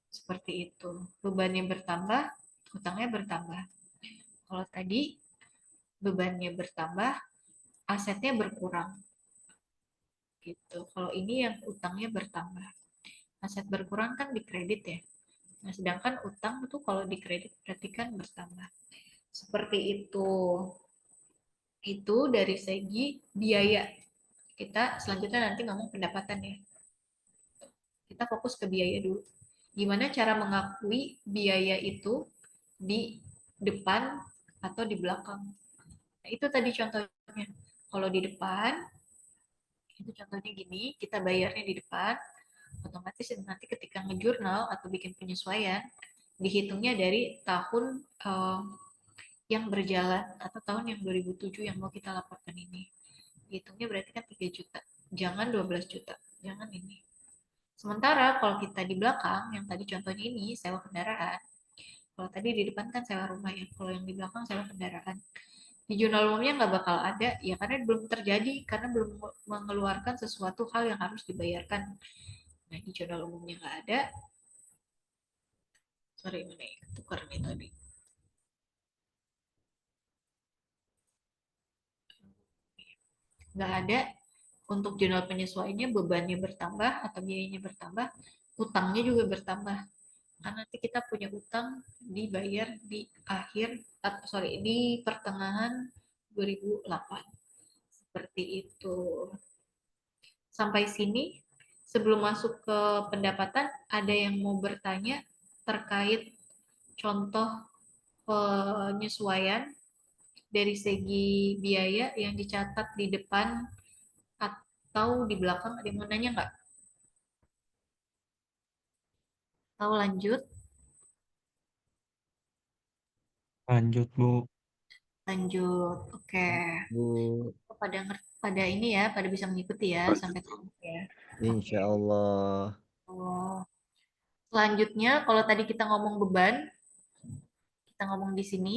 Seperti itu. Bebannya bertambah, utangnya bertambah. Kalau tadi bebannya bertambah, asetnya berkurang. Gitu. Kalau ini yang utangnya bertambah. Aset berkurang kan di kredit ya. Nah, sedangkan utang itu kalau di kredit berarti kan bertambah. Seperti itu. Itu dari segi biaya. Kita selanjutnya nanti ngomong pendapatan ya. Kita fokus ke biaya dulu. Gimana cara mengakui biaya itu di depan atau di belakang. Nah, itu tadi contohnya. Kalau di depan, itu contohnya gini, kita bayarnya di depan, otomatis nanti ketika ngejurnal atau bikin penyesuaian, dihitungnya dari tahun yang berjalan atau tahun yang 2007 yang mau kita laporkan ini. Hitungnya berarti kan 3 juta, jangan 12 juta, jangan ini. Sementara kalau kita di belakang, yang tadi contohnya ini sewa kendaraan, kalau tadi di depan kan sewa rumah ya, kalau yang di belakang sewa kendaraan. Di jurnal umumnya nggak bakal ada, ya karena belum terjadi, karena belum mengeluarkan sesuatu hal yang harus dibayarkan. Nah, di jurnal umumnya nggak ada. Sorry, mana ya? Tukar nih tadi. Nggak ada. Untuk jurnal penyesuaiannya bebannya bertambah atau biayanya bertambah, utangnya juga bertambah. Karena nanti kita punya utang dibayar di di pertengahan 2008. Seperti itu. Sampai sini, sebelum masuk ke pendapatan, ada yang mau bertanya terkait contoh penyesuaian dari segi biaya yang dicatat di depan atau di belakang. Ada yang mau nanya nggak? Tahu lanjut? Lanjut, Bu. Lanjut. Oke. Bu, Pada ini ya, pada bisa mengikuti ya sampai tamat ya. insya Allah. Oh. Selanjutnya, kalau tadi kita ngomong beban, kita ngomong di sini.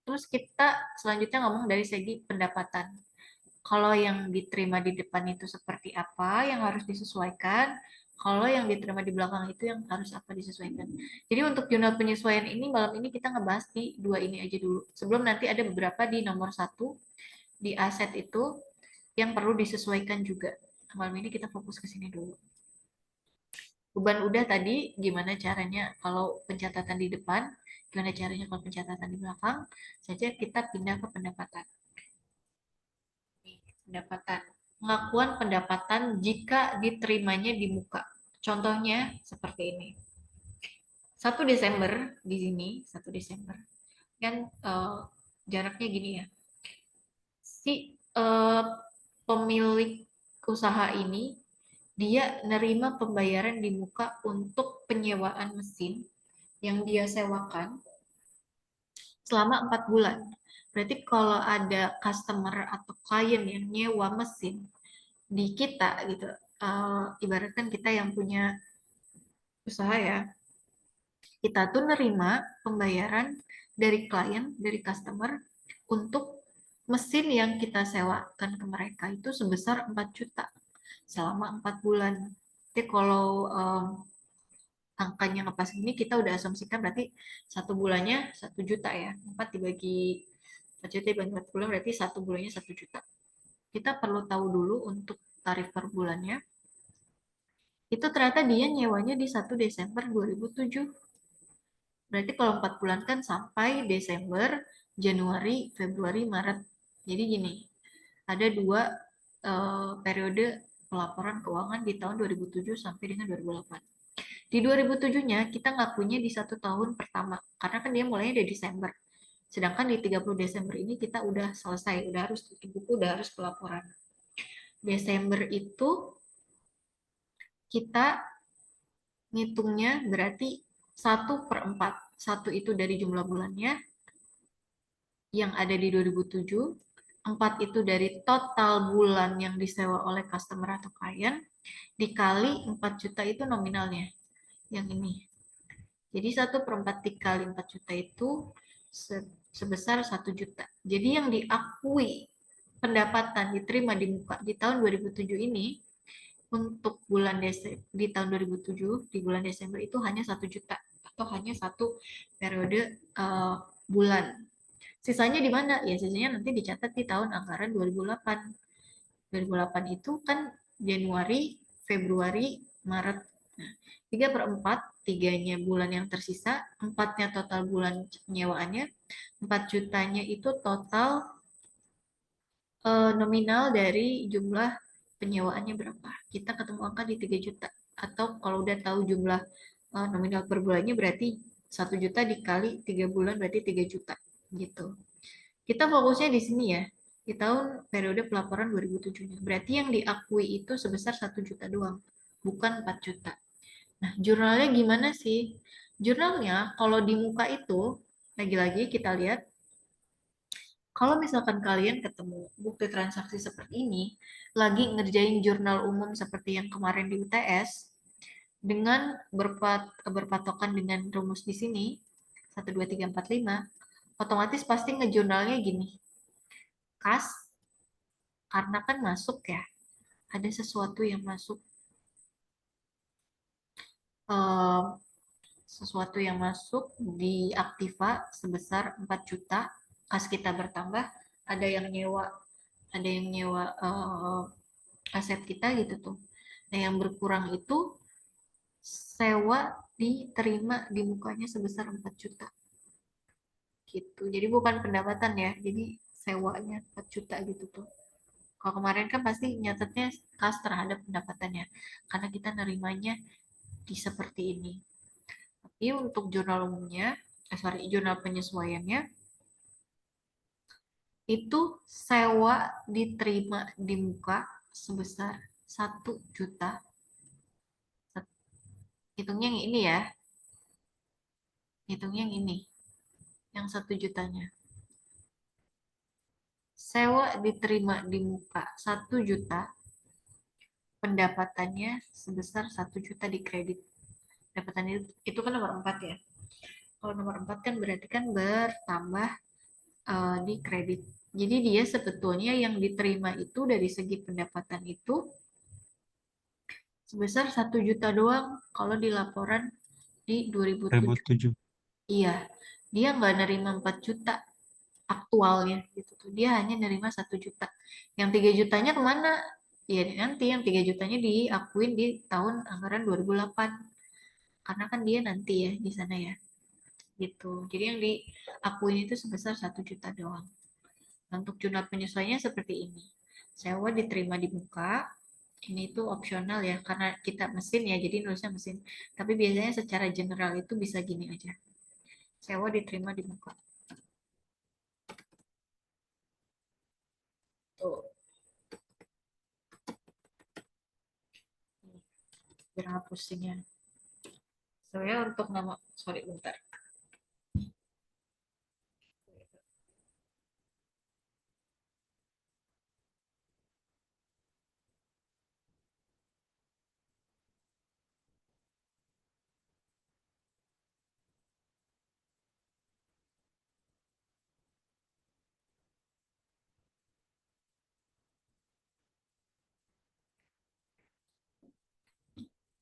Terus kita selanjutnya ngomong dari segi pendapatan. Kalau yang diterima di depan itu seperti apa yang harus disesuaikan, kalau yang diterima di belakang itu yang harus apa disesuaikan. Jadi untuk jurnal penyesuaian ini malam ini kita ngebahas di dua ini aja dulu. Sebelum nanti ada beberapa di nomor 1 di aset itu yang perlu disesuaikan juga. Malam ini kita fokus ke sini dulu. Beban udah tadi, gimana caranya kalau pencatatan di depan, gimana caranya kalau pencatatan di belakang, saja kita pindah ke pendapatan. Pendapatan. Pengakuan pendapatan jika diterimanya di muka. Contohnya seperti ini. 1 Desember di sini, 1 Desember. Kan jaraknya gini ya. Si pemilik usaha ini dia nerima pembayaran di muka untuk penyewaan mesin yang dia sewakan selama 4 bulan. Berarti kalau ada customer atau klien yang nyewa mesin di kita gitu, ibaratkan kita yang punya usaha ya, kita tuh nerima pembayaran dari klien, dari customer untuk mesin yang kita sewakan ke mereka itu sebesar 4 juta selama 4 bulan. Jadi kalau angkanya ngepas ini kita udah asumsikan berarti 1 bulannya 1 juta ya. 4 dibagi 4 juta dibagi 4 bulan berarti 1 bulannya 1 juta. Kita perlu tahu dulu untuk tarif per bulannya. Itu ternyata dia nyewanya di 1 Desember 2007. Berarti kalau 4 bulan kan sampai Desember, Januari, Februari, Maret. Jadi gini, ada 2 periode pelaporan keuangan di tahun 2007 sampai dengan 2008. Di 2007-nya kita ngakunya di 1 tahun pertama, karena kan dia mulainya dari Desember. Sedangkan di 30 Desember ini kita udah selesai, udah harus tutup buku, udah harus pelaporan. Desember itu kita ngitungnya berarti 1/4. 1 itu dari jumlah bulannya yang ada di 2007, 4 itu dari total bulan yang disewa oleh customer atau klien, dikali 4 juta itu nominalnya. Yang ini. Jadi 1/4 dikali 4 juta itu sebesar 1 juta. Jadi yang diakui pendapatan diterima di muka di tahun 2007 ini untuk bulan Desember di tahun 2007 di bulan Desember itu hanya 1 juta atau hanya 1 periode bulan. Sisanya di mana? Ya sisanya nanti dicatat di tahun anggaran 2008. 2008 itu kan Januari, Februari, Maret. Nah, 3/4, 3-nya bulan yang tersisa, 4-nya total bulan penyewaannya, 4 jutanya itu total nominal dari jumlah penyewaannya berapa. Kita ketemu angka di 3 juta. Atau kalau udah tahu jumlah nominal per bulannya berarti 1 juta dikali 3 bulan berarti 3 juta gitu. Kita fokusnya di sini ya, di tahun periode pelaporan 2007-nya. Berarti yang diakui itu sebesar 1 juta doang, bukan 4 juta. Nah, jurnalnya gimana sih? Jurnalnya kalau di muka itu, lagi-lagi kita lihat, kalau misalkan kalian ketemu bukti transaksi seperti ini, lagi ngerjain jurnal umum seperti yang kemarin di UTS, dengan berpatokan dengan rumus di sini, 1, 2, 3, 4, 5, otomatis pasti ngejurnalnya gini. Kas, karena kan masuk ya, ada sesuatu yang masuk. Sesuatu yang masuk di Aktiva sebesar 4 juta, kas kita bertambah, ada yang nyewa aset kita gitu tuh. Nah, yang berkurang itu sewa diterima di mukanya sebesar 4 juta. Gitu. Jadi bukan pendapatan ya, jadi sewanya 4 juta gitu tuh. Kalau kemarin kan pasti nyatetnya kas terhadap pendapatannya, karena kita nerimanya di seperti ini. Tapi untuk jurnal umumnya, jurnal penyesuaiannya, itu sewa diterima di muka sebesar 1 juta. Hitungnya yang ini ya. Hitungnya yang ini. Yang 1 jutanya. Sewa diterima di muka 1 juta. Pendapatannya sebesar 1 juta di kredit. Pendapatannya itu kan nomor 4 ya. Kalau nomor 4 kan berarti kan bertambah di kredit. Jadi dia sebetulnya yang diterima itu dari segi pendapatan itu sebesar 1 juta doang kalau di laporan di 2007. 2007. Iya, dia nggak nerima 4 juta aktualnya gitu tuh. Dia hanya nerima 1 juta. Yang 3 jutanya kemana? Ya nanti yang 3 jutanya diakuin di tahun anggaran 2008. Karena kan dia nanti ya di sana ya. Gitu. Jadi yang diakuin itu sebesar 1 juta doang. Untuk jurnal penyesuaiannya seperti ini. Sewa diterima di muka. Ini tuh opsional ya, karena kita mesin ya, jadi nulisnya mesin. Tapi biasanya secara general itu bisa gini aja. Sewa diterima di muka. Tuh. Biar nggak pusing ya. Saya untuk nama, sorry bentar.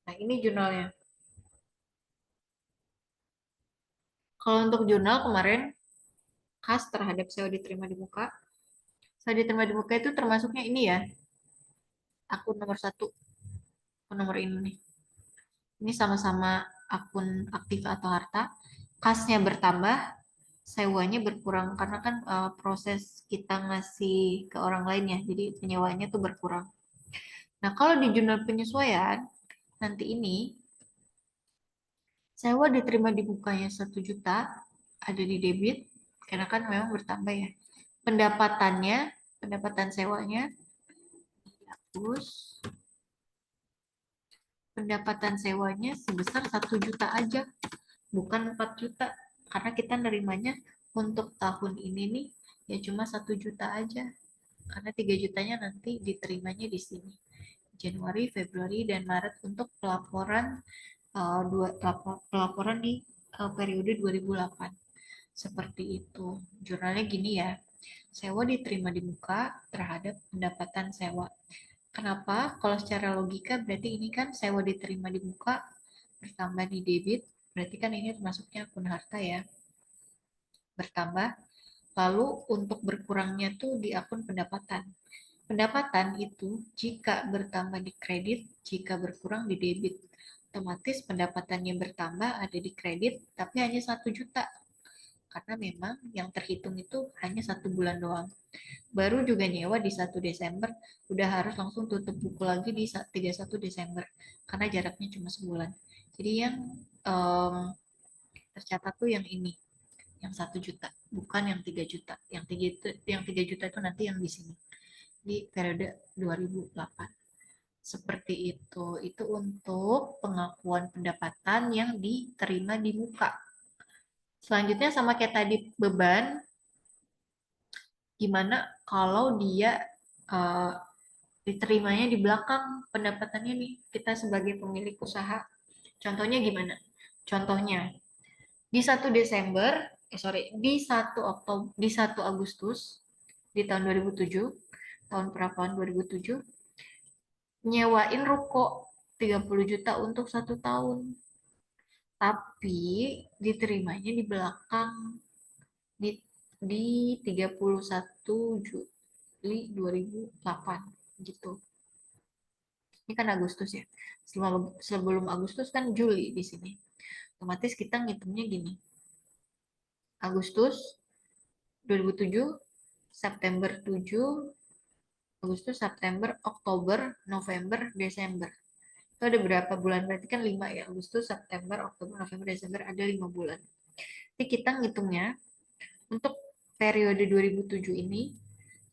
Nah, ini jurnalnya. Kalau untuk jurnal kemarin, khas terhadap sewa diterima di muka. Sewa diterima di muka itu termasuknya ini ya. Akun nomor 1. Akun nomor ini nih. Ini sama-sama akun aktif atau harta. Kasnya bertambah, sewanya berkurang. Karena kan proses kita ngasih ke orang lain ya. Jadi penyewanya tuh berkurang. Nah, kalau di jurnal penyesuaian, nanti ini sewa diterima di bukanya 1 juta, ada di debit, karena kan memang bertambah ya. Pendapatan sewanya, dihapus. Pendapatan sewanya sebesar 1 juta aja, bukan 4 juta. Karena kita nerimanya untuk tahun ini nih, ya cuma 1 juta aja. Karena 3 jutanya nanti diterimanya di sini. Januari, Februari, dan Maret untuk pelaporan di periode 2008. Seperti itu. Jurnalnya gini ya. Sewa diterima di muka terhadap pendapatan sewa. Kenapa? Kalau secara logika berarti ini kan sewa diterima di muka bertambah di debit. Berarti kan ini termasuknya akun harta ya. Bertambah. Lalu untuk berkurangnya tuh di akun pendapatan. Pendapatan itu jika bertambah di kredit, jika berkurang di debit. Otomatis pendapatannya bertambah ada di kredit, tapi hanya 1 juta. karena memang yang terhitung itu hanya 1 bulan doang. Baru juga nyewa di 1 Desember, udah harus langsung tutup buku lagi di 31 Desember, karena jaraknya cuma sebulan. Jadi yang tercatat tuh yang ini, yang 1 juta, bukan yang 3 juta. Yang 3 juta itu nanti yang di sini, di periode 2008. Seperti itu. Itu untuk pengakuan pendapatan yang diterima di muka. Selanjutnya sama kayak tadi beban, gimana kalau dia diterimanya di belakang pendapatannya nih, kita sebagai pemilik usaha. Contohnya gimana? Contohnya, di 1 Desember, di 1 Agustus, di tahun 2007, tahun perapalan 2007, nyewain ruko 30 juta untuk 1 tahun. Tapi diterimanya di belakang di 31 Juli 2008 gitu. Ini kan Agustus ya. Sebelum Agustus kan Juli di sini. Otomatis kita ngitungnya gini. Agustus 2007, September 7, Agustus, September, Oktober, November, Desember. Itu ada berapa bulan? Berarti kan 5 ya. Agustus, September, Oktober, November, Desember, ada 5 bulan. Jadi kita ngitungnya untuk periode 2007 ini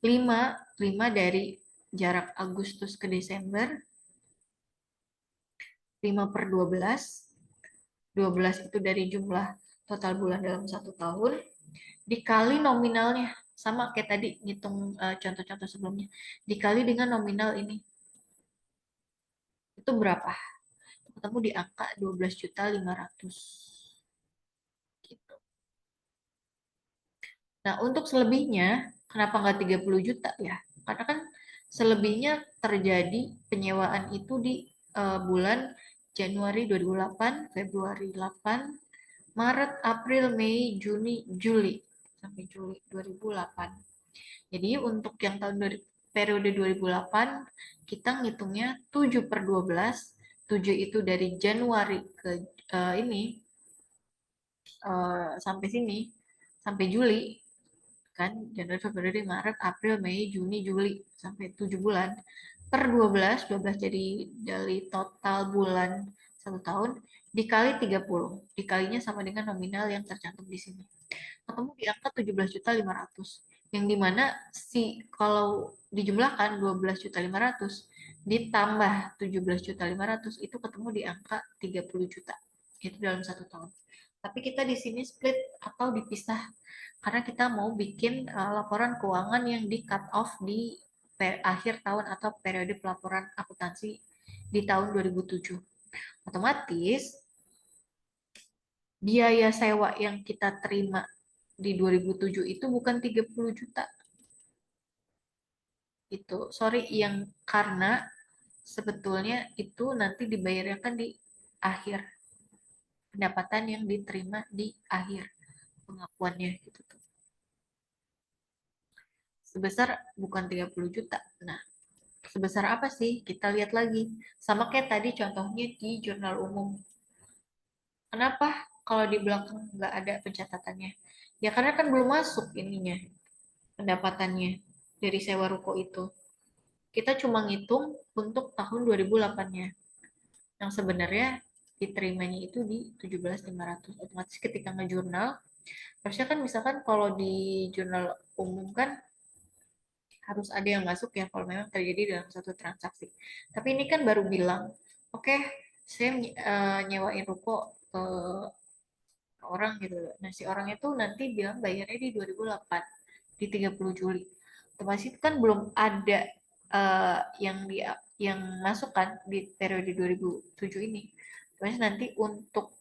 5 dari jarak Agustus ke Desember, 5/12. 12 itu dari jumlah total bulan dalam 1 tahun dikali nominalnya, sama kayak tadi ngitung contoh-contoh sebelumnya, dikali dengan nominal ini. Itu berapa? Ketemu di angka 12.500.000 gitu. Nah, untuk selebihnya kenapa nggak 30 juta ya? Karena kan selebihnya terjadi penyewaan itu di bulan Januari 2008, Februari 8, Maret, April, Mei, Juni, Juli sampai Juli 2008. Jadi untuk yang periode 2008 kita ngitungnya 7/12. 7 itu dari Januari ke sampai sini, sampai Juli kan, Januari, Februari, Maret, April, Mei, Juni, Juli, sampai 7 bulan. Per 12 jadi dari total bulan 1 tahun dikali 30. Dikalinya sama dengan nominal yang tercantum di sini. Ketemu di angka 17.500.000. Yang dimana kalau dijumlahkan 12.500.000 ditambah 17.500.000 itu ketemu di angka 30 juta. Itu dalam 1 tahun. Tapi kita di sini split atau dipisah karena kita mau bikin laporan keuangan yang di cut off di akhir tahun atau periode pelaporan akuntansi di tahun 2007. Otomatis biaya sewa yang kita terima di 2007 itu bukan 30 juta. Itu, yang karena sebetulnya itu nanti dibayarnya kan di akhir. Pendapatan yang diterima di akhir pengakuannya gitu tuh. Sebesar bukan 30 juta. Nah, sebesar apa sih? Kita lihat lagi. Sama kayak tadi contohnya di jurnal umum. Kenapa kalau di belakang nggak ada pencatatannya? Ya karena kan belum masuk ininya, pendapatannya dari sewa ruko itu. Kita cuma ngitung untuk tahun 2008-nya. Yang sebenarnya diterimanya itu di 17.500. Otomatis ketika ngejurnal, harusnya kan misalkan kalau di jurnal umum kan harus ada yang masuk ya kalau memang terjadi dalam satu transaksi. Tapi ini kan baru bilang, oke, saya nyewain ruko ke orang gitu. Nah, si orang itu nanti bilang bayarnya di 2008, di 30 Juli. Otomatis itu kan belum ada yang masuk kan di periode 2007 ini. Terus nanti untuk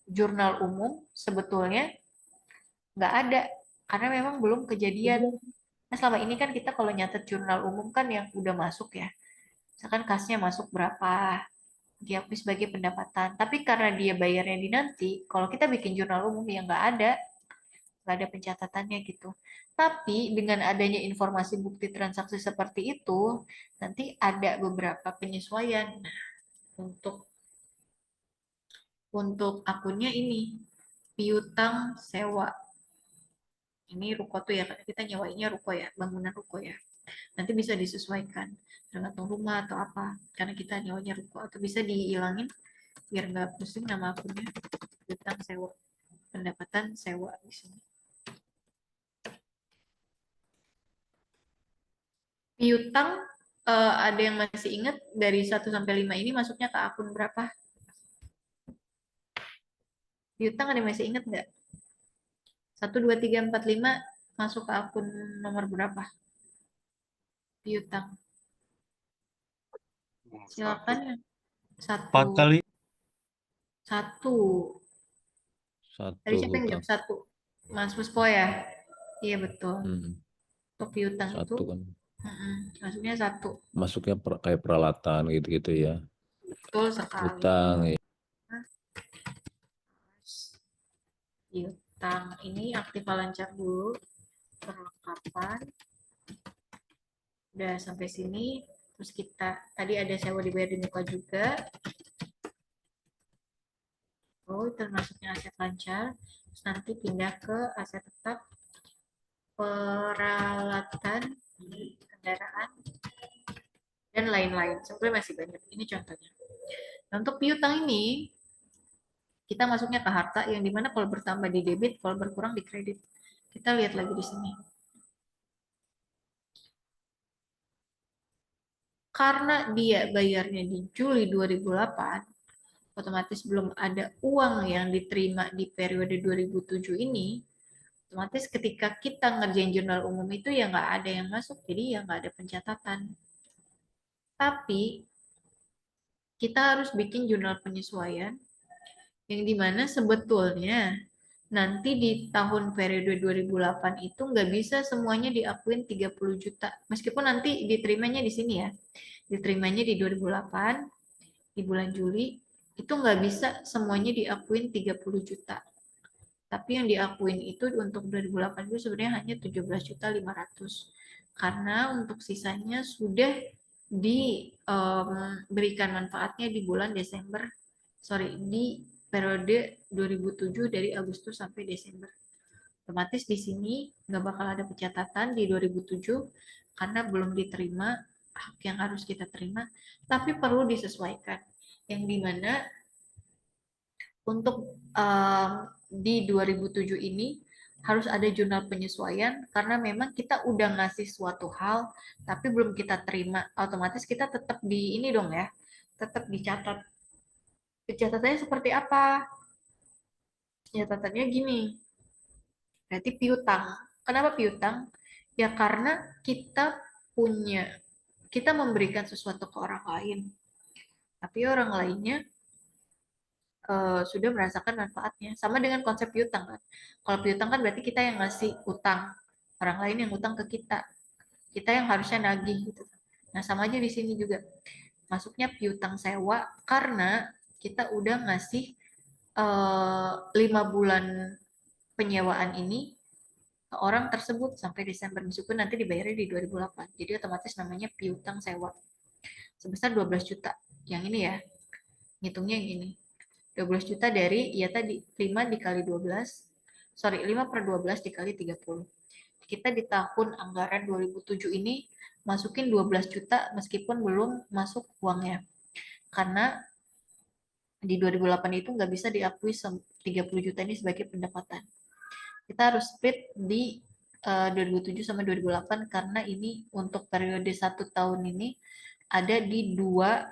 jurnal umum sebetulnya nggak ada karena memang belum kejadian. Nah, selama ini kan kita kalau nyatet jurnal umum kan yang udah masuk ya. Misalkan kasnya masuk berapa, diakui sebagai pendapatan. Tapi karena dia bayarnya di nanti, kalau kita bikin jurnal umum ya nggak ada pencatatannya gitu. Tapi dengan adanya informasi bukti transaksi seperti itu, nanti ada beberapa penyesuaian. Nah, untuk akunnya ini, piutang sewa. Ini ruko tuh ya, kita nyewainnya ruko ya, bangunan ruko ya. Nanti bisa disesuaikan tergantung rumah atau apa, karena kita nyewanya ruko, atau bisa dihilangin biar nggak pusing nama akunnya. Piutang sewa, pendapatan sewa di sini. Piutang ada yang masih ingat dari 1 sampai 5 ini masuknya ke akun berapa? Piutang ada yang masih ingat nggak? 1, 2, 3, 4, 5 masuk ke akun nomor berapa? Piutang. Silakan ya. 4 kali. 1. Tadi Satu siapa yang hutang. jawab 1? Mas Puspo ya? Iya betul. Untuk piutang itu Satu kan. maksudnya 1. Masuknya kayak peralatan gitu-gitu ya. Betul sekali. Hutang ya. Piutang ini aktiva lancar dulu perlengkapan. Udah sampai sini. Terus kita tadi ada sewa dibayar di muka juga. Oh, termasuknya aset lancar. Terus nanti pindah ke aset tetap, peralatan, kendaraan, dan lain-lain. Sebenarnya masih banyak. Ini contohnya. Nah, untuk piutang ini, kita masuknya ke harta yang dimana kalau bertambah di debit, kalau berkurang di kredit. Kita lihat lagi di sini. Karena dia bayarnya di Juli 2008, otomatis belum ada uang yang diterima di periode 2007 ini, otomatis ketika kita ngerjain jurnal umum itu ya nggak ada yang masuk, jadi ya nggak ada pencatatan. Tapi kita harus bikin jurnal penyesuaian yang dimana sebetulnya nanti di tahun periode 2008 itu nggak bisa semuanya diakuin 30 juta. Meskipun nanti diterimanya di sini ya. Diterimanya di 2008, di bulan Juli, itu nggak bisa semuanya diakuin 30 juta. Tapi yang diakuin itu untuk 2008 itu sebenarnya hanya 17.500.000. Karena untuk sisanya sudah diberikan manfaatnya di bulan Desember, di periode 2007 dari Agustus sampai Desember. Otomatis di sini nggak bakal ada pencatatan di 2007 karena belum diterima hak yang harus kita terima, tapi perlu disesuaikan. Yang dimana untuk di 2007 ini harus ada jurnal penyesuaian karena memang kita udah ngasih suatu hal tapi belum kita terima, otomatis kita tetap di ini dong ya, tetap dicatat. Pencatatannya seperti apa? Catatannya gini, berarti piutang. Kenapa piutang? Ya karena kita memberikan sesuatu ke orang lain, tapi orang lainnya sudah merasakan manfaatnya. Sama dengan konsep piutang kan. Kalau piutang kan berarti kita yang ngasih utang, orang lain yang utang ke kita yang harusnya nagih gitu. Nah sama aja di sini juga. Masuknya piutang sewa karena kita udah ngasih 5 bulan penyewaan ini ke orang tersebut sampai Desember, meskipun nanti dibayarnya di 2008. Jadi otomatis namanya piutang sewa. Sebesar 12 juta. Yang ini ya. Ngitungnya yang ini. 12 juta dari, ya tadi, 5 dikali 12. 5/12 dikali 30. Kita di tahun anggaran 2007 ini masukin 12 juta meskipun belum masuk uangnya. Karena di 2008 itu nggak bisa diakui 30 juta ini sebagai pendapatan. Kita harus split di 2007 sama 2008 karena ini untuk periode 1 tahun ini ada di 2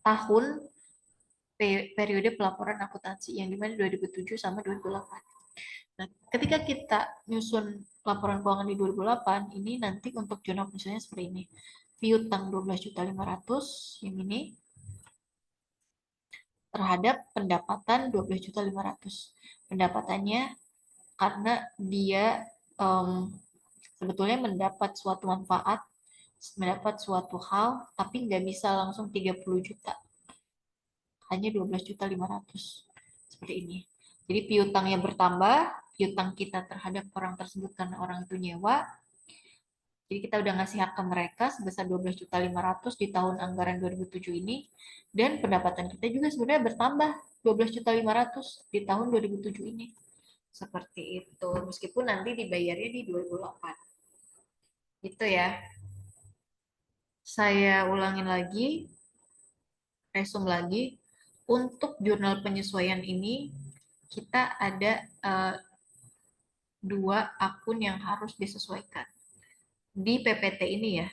tahun periode pelaporan akuntansi yang dimana 2007 sama 2008. Nah, ketika kita nyusun laporan keuangan di 2008, ini nanti untuk jurnal penyesuaiannya seperti ini. Piutang 12.500.000 yang ini terhadap pendapatan 12.500.000. Pendapatannya karena dia sebetulnya mendapat suatu manfaat, mendapat suatu hal, tapi nggak bisa langsung 30 juta. Hanya 12.500.000. Seperti ini. Jadi piutangnya bertambah, piutang kita terhadap orang tersebut karena orang itu nyewa. Jadi kita udah ngasih hak ke mereka sebesar 12.500.000 di tahun anggaran 2007 ini. Dan pendapatan kita juga sebenarnya bertambah 12.500.000 di tahun 2007 ini. Seperti itu. Meskipun nanti dibayarnya di 2008. Gitu ya. Saya ulangin lagi, resume lagi. Untuk jurnal penyesuaian ini, kita ada 2 akun yang harus disesuaikan. Di PPT ini ya,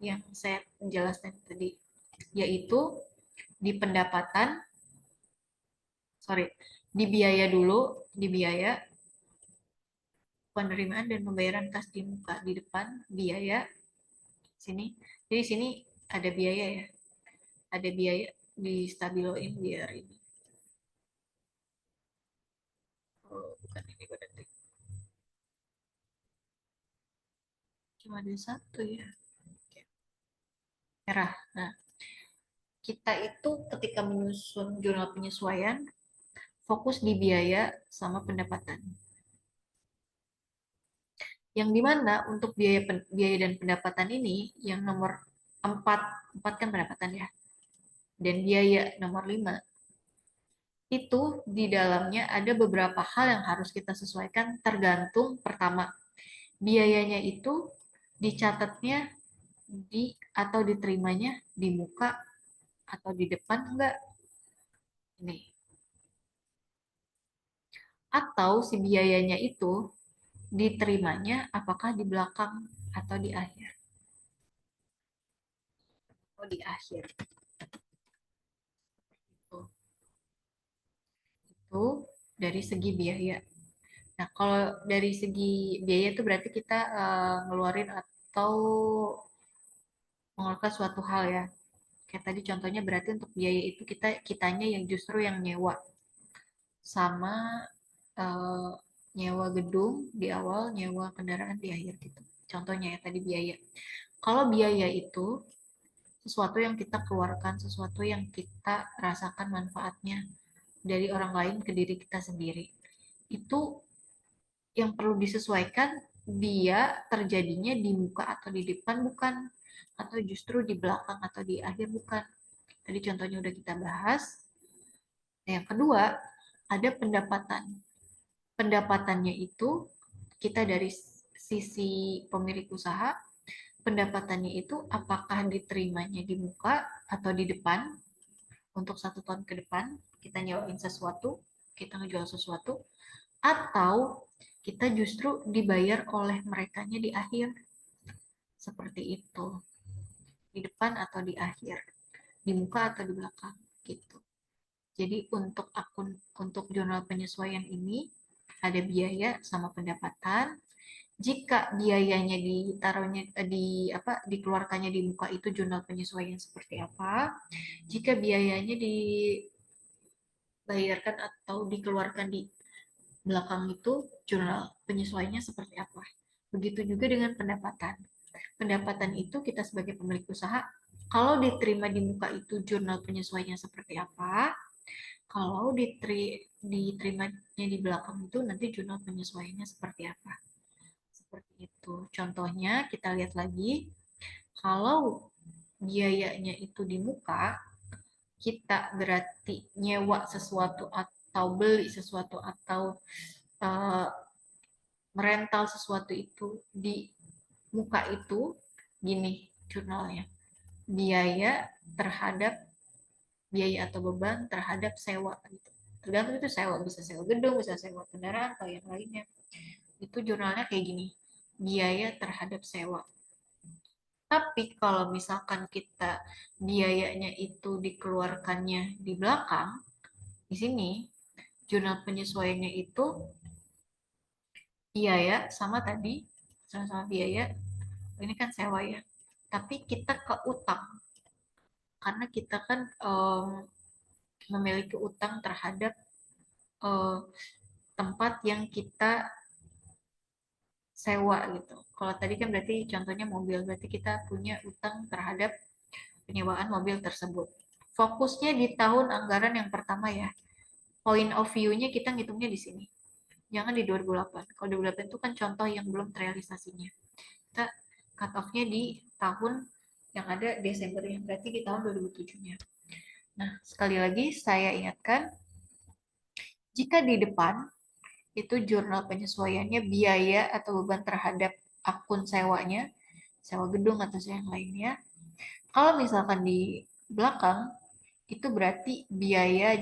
yang saya jelaskan tadi, yaitu di pendapatan, di biaya dulu, di biaya, penerimaan dan pembayaran kas di muka, di depan biaya, sini. Jadi sini ada biaya ya, ada biaya di stabiloin biar ini. Oh, bukan ini berarti. Cuma ada 1 ya. Merah. Nah, kita itu ketika menyusun jurnal penyesuaian, fokus di biaya sama pendapatan. Yang dimana untuk biaya dan pendapatan ini, yang nomor 4 kan pendapatan ya, dan biaya nomor 5, itu di dalamnya ada beberapa hal yang harus kita sesuaikan tergantung pertama, biayanya itu dicatatnya atau diterimanya di muka atau di depan enggak. Ini. Atau si biayanya itu diterimanya apakah di belakang atau di akhir. Oh, di akhir. Itu dari segi biaya. Nah, kalau dari segi biaya itu berarti kita ngeluarin atau mengeluarkan suatu hal ya. Kayak tadi contohnya berarti untuk biaya itu kitanya yang justru yang nyewa. Sama nyewa gedung di awal, nyewa kendaraan di akhir gitu. Contohnya ya tadi biaya. Kalau biaya itu sesuatu yang kita keluarkan, sesuatu yang kita rasakan manfaatnya dari orang lain ke diri kita sendiri. Itu yang perlu disesuaikan dia terjadinya di muka atau di depan bukan, atau justru di belakang atau di akhir bukan. Tadi contohnya udah kita bahas. Yang kedua, ada pendapatan. Pendapatannya itu kita dari sisi pemilik usaha, pendapatannya itu apakah diterimanya di muka atau di depan. Untuk 1 tahun ke depan kita nyewain sesuatu, kita ngejual sesuatu, atau kita justru dibayar oleh merekanya di akhir. Seperti itu. Di depan atau di akhir. Di muka atau di belakang gitu. Jadi untuk jurnal penyesuaian ini ada biaya sama pendapatan. Jika biayanya dikeluarkannya di muka itu jurnal penyesuaian seperti apa. Jika biayanya dibayarkan atau dikeluarkan di belakang itu jurnal penyesuaiannya seperti apa. Begitu juga dengan pendapatan. Pendapatan itu kita sebagai pemilik usaha, kalau diterima di muka itu jurnal penyesuaiannya seperti apa, kalau diterimanya di belakang itu nanti jurnal penyesuaiannya seperti apa. Seperti itu. Contohnya kita lihat lagi, kalau biayanya itu di muka, kita berarti nyewa sesuatu atau beli sesuatu atau merental sesuatu itu di muka itu gini jurnalnya, biaya terhadap biaya atau beban terhadap sewa gitu. Tergantung itu sewa, bisa sewa gedung, bisa sewa kendaraan atau yang lainnya. Itu jurnalnya kayak gini, biaya terhadap sewa. Tapi kalau misalkan kita biayanya itu dikeluarkannya di belakang, di sini jurnal penyesuaiannya itu biaya sama tadi, sama-sama biaya. Ini kan sewa ya. Tapi kita ke utang. Karena kita kan memiliki utang terhadap tempat yang kita sewa gitu. Kalau tadi kan berarti contohnya mobil, berarti kita punya utang terhadap penyewaan mobil tersebut. Fokusnya di tahun anggaran yang pertama ya. Point of view-nya kita ngitungnya di sini. Jangan di 2008. Kalau 2008 itu kan contoh yang belum terrealisasinya. Kita cut off-nya di tahun yang ada Desembernya, berarti di tahun 2007-nya. Nah, sekali lagi saya ingatkan, jika di depan itu jurnal penyesuaiannya biaya atau beban terhadap akun sewanya, sewa gedung atau sewa yang lainnya. Kalau misalkan di belakang, itu berarti biaya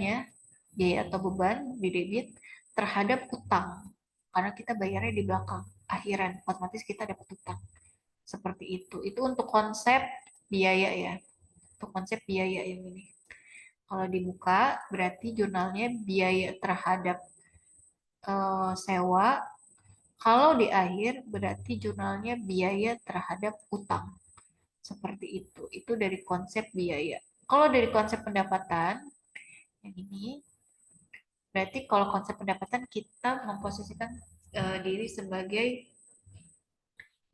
atau beban di debit terhadap utang. Karena kita bayarnya di belakang, akhiran, otomatis kita dapat utang. Seperti itu. Itu untuk konsep biaya ya. Untuk konsep biaya yang ini. Kalau dibuka, berarti jurnalnya biaya terhadap sewa. Kalau di akhir, berarti jurnalnya biaya terhadap utang. Seperti itu. Itu dari konsep biaya. Kalau dari konsep pendapatan, yang ini, berarti kalau konsep pendapatan kita memposisikan diri sebagai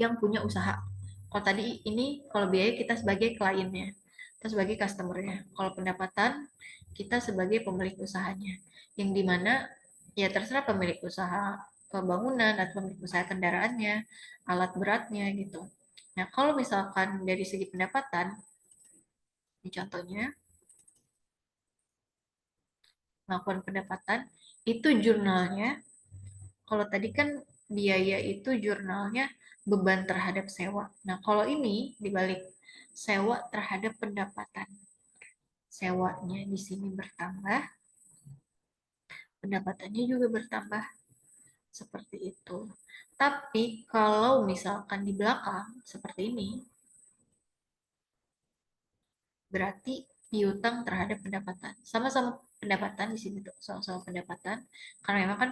yang punya usaha. Kalau tadi ini, kalau biaya kita sebagai kliennya, kita sebagai customernya. Kalau pendapatan, kita sebagai pemilik usahanya. Yang dimana, ya terserah pemilik usaha bangunan atau pemilik usaha kendaraannya, alat beratnya gitu. Nah, kalau misalkan dari segi pendapatan, ini contohnya, melakukan pendapatan, itu jurnalnya, kalau tadi kan biaya itu jurnalnya beban terhadap sewa. Nah, kalau ini dibalik sewa terhadap pendapatan. Sewanya di sini bertambah, pendapatannya juga bertambah. Seperti itu. Tapi kalau misalkan di belakang seperti ini, berarti piutang terhadap pendapatan. Sama-sama pendapatan di sini tuh, sama-sama pendapatan. Karena memang kan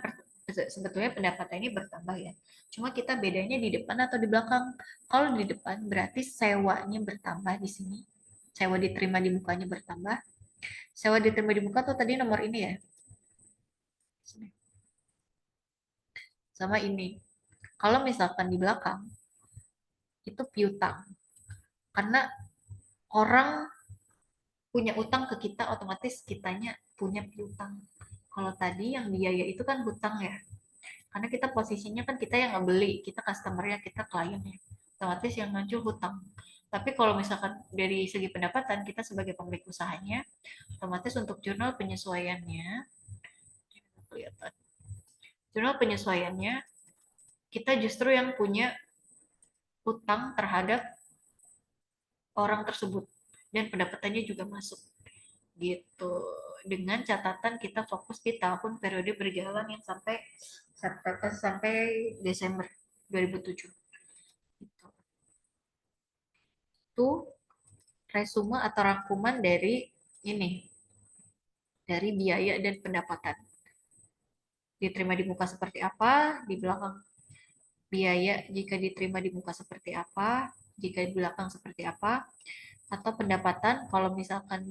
sebetulnya pendapatan ini bertambah ya. Cuma kita bedanya di depan atau di belakang. Kalau di depan berarti sewanya bertambah di sini. Sewa diterima di mukanya bertambah. Sewa diterima di muka tuh tadi nomor ini ya. Sama ini. Kalau misalkan di belakang, itu piutang. Karena orang punya utang ke kita, otomatis kitanya punya piutang. Kalau tadi yang biaya itu kan hutang ya. Karena kita posisinya kan kita yang ngebeli, kita customer-nya, kita kliennya. Otomatis yang muncul hutang. Tapi kalau misalkan dari segi pendapatan, kita sebagai pemilik usahanya, otomatis untuk jurnal penyesuaiannya, kelihatan. Jurnal penyesuaiannya, kita justru yang punya hutang terhadap orang tersebut. Dan pendapatannya juga masuk. Gitu. Dengan catatan kita fokus di tahun periode berjalan yang sampai Desember 2007. Gitu. Itu resume atau rangkuman dari ini. Dari biaya dan pendapatan. Diterima di muka seperti apa, di belakang biaya jika diterima di muka seperti apa, jika di belakang seperti apa, atau pendapatan kalau misalkan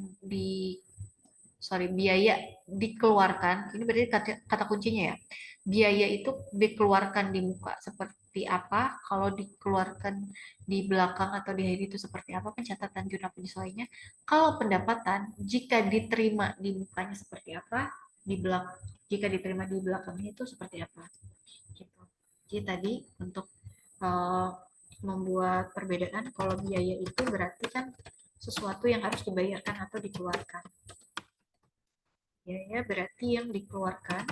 biaya dikeluarkan, ini berarti kata kuncinya ya, biaya itu dikeluarkan di muka seperti apa, kalau dikeluarkan di belakang atau di akhir itu seperti apa, pencatatan jurnal penyesuaiannya. Kalau pendapatan jika diterima di mukanya seperti apa, jika diterima di belakangnya itu seperti apa gitu. Jadi tadi untuk membuat perbedaan, kalau biaya itu berarti kan sesuatu yang harus dibayarkan atau dikeluarkan. Biaya berarti yang dikeluarkan.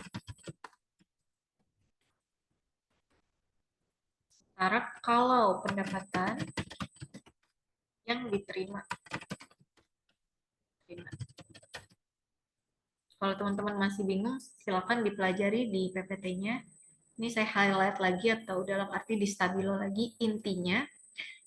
Sementara kalau pendapatan yang diterima. Kalau teman-teman masih bingung, silakan dipelajari di PPT-nya. Ini saya highlight lagi atau dalam arti di stabilo lagi. Intinya,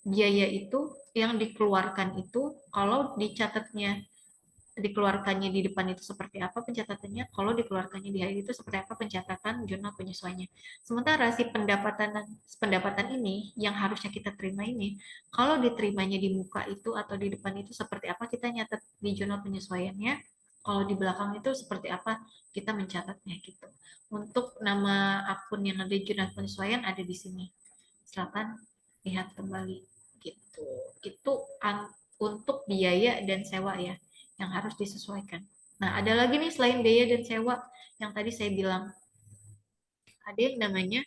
biaya itu yang dikeluarkan itu, kalau dikeluarkannya di depan itu seperti apa pencatatannya, kalau dikeluarkannya di akhir itu seperti apa pencatatan jurnal penyesuaiannya. Sementara si pendapatan ini yang harusnya kita terima ini, kalau diterimanya di muka itu atau di depan itu seperti apa kita nyatat di jurnal penyesuaiannya, kalau di belakang itu seperti apa kita mencatatnya gitu. Untuk nama akun yang ada di jurnal penyesuaian ada di sini. Silakan lihat kembali gitu. Itu untuk biaya dan sewa ya, yang harus disesuaikan. Nah, ada lagi nih selain biaya dan sewa yang tadi saya bilang. Ada yang namanya,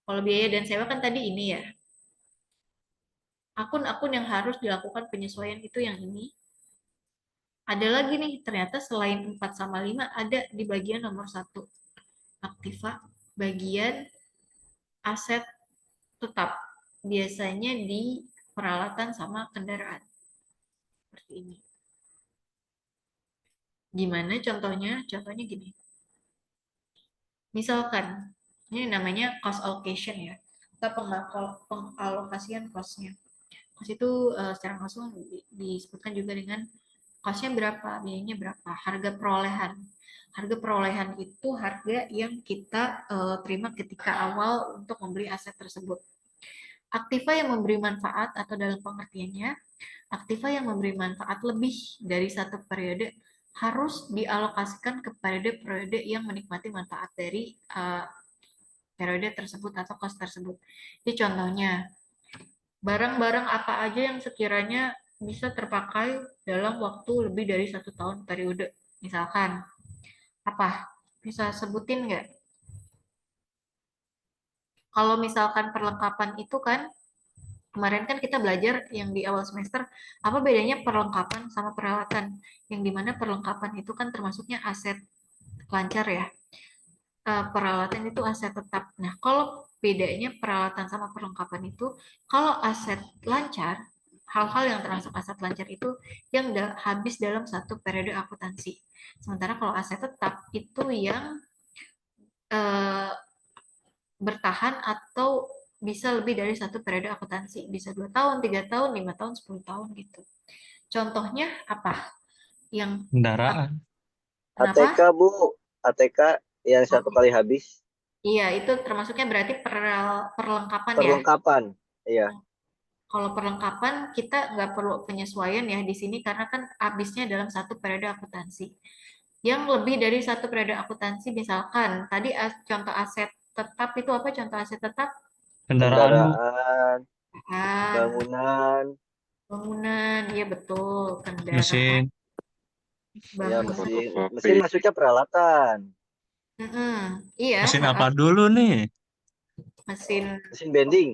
kalau biaya dan sewa kan tadi ini ya. Akun-akun yang harus dilakukan penyesuaian itu yang ini. Ada lagi nih, ternyata selain 4 sama 5 ada di bagian nomor 1. aktiva bagian aset tetap, biasanya di peralatan sama kendaraan. Seperti ini. Gimana contohnya? Contohnya gini. Misalkan, ini namanya cost allocation ya. Kita pengalokasian cost-nya. Cost itu secara langsung disebutkan juga dengan cost-nya berapa, biayanya berapa, harga perolehan. Harga perolehan itu harga yang kita terima ketika awal untuk membeli aset tersebut. Aktiva yang memberi manfaat atau dalam pengertiannya, aktiva yang memberi manfaat lebih dari satu periode harus dialokasikan ke periode yang menikmati manfaat dari periode tersebut atau cost tersebut. Jadi contohnya, barang-barang apa aja yang sekiranya bisa terpakai dalam waktu lebih dari 1 tahun periode. Misalkan, apa? Bisa sebutin nggak? Kalau misalkan perlengkapan itu kan, kemarin kan kita belajar yang di awal semester, apa bedanya perlengkapan sama peralatan? Yang dimana perlengkapan itu kan termasuknya aset lancar ya. Peralatan itu aset tetap. Nah, kalau bedanya peralatan sama perlengkapan itu, kalau aset lancar, hal-hal yang termasuk aset lancar itu yang habis dalam satu periode akuntansi. Sementara kalau aset tetap itu yang bertahan atau bisa lebih dari satu periode akuntansi. Bisa 2 tahun, 3 tahun, 5 tahun, 10 tahun gitu. Contohnya apa? Yang Kendaraan. kenapa? ATK Bu, ATK yang satu kali habis. Iya, itu termasuknya berarti perlengkapan ya. Perlengkapan, iya. Kalau perlengkapan kita nggak perlu penyesuaian ya di sini karena kan habisnya dalam satu periode akuntansi. Yang lebih dari satu periode akuntansi, misalkan tadi contoh aset tetap itu apa? Contoh aset tetap? Kendaraan, Bu. Kendaraan, bangunan, Bangunan, iya betul, kendaraan, Mesin. ya bangunan. mesin. Fotokopi. Mesin masuknya peralatan. Iya, Mesin apa dulu nih? mesin Mesin bending.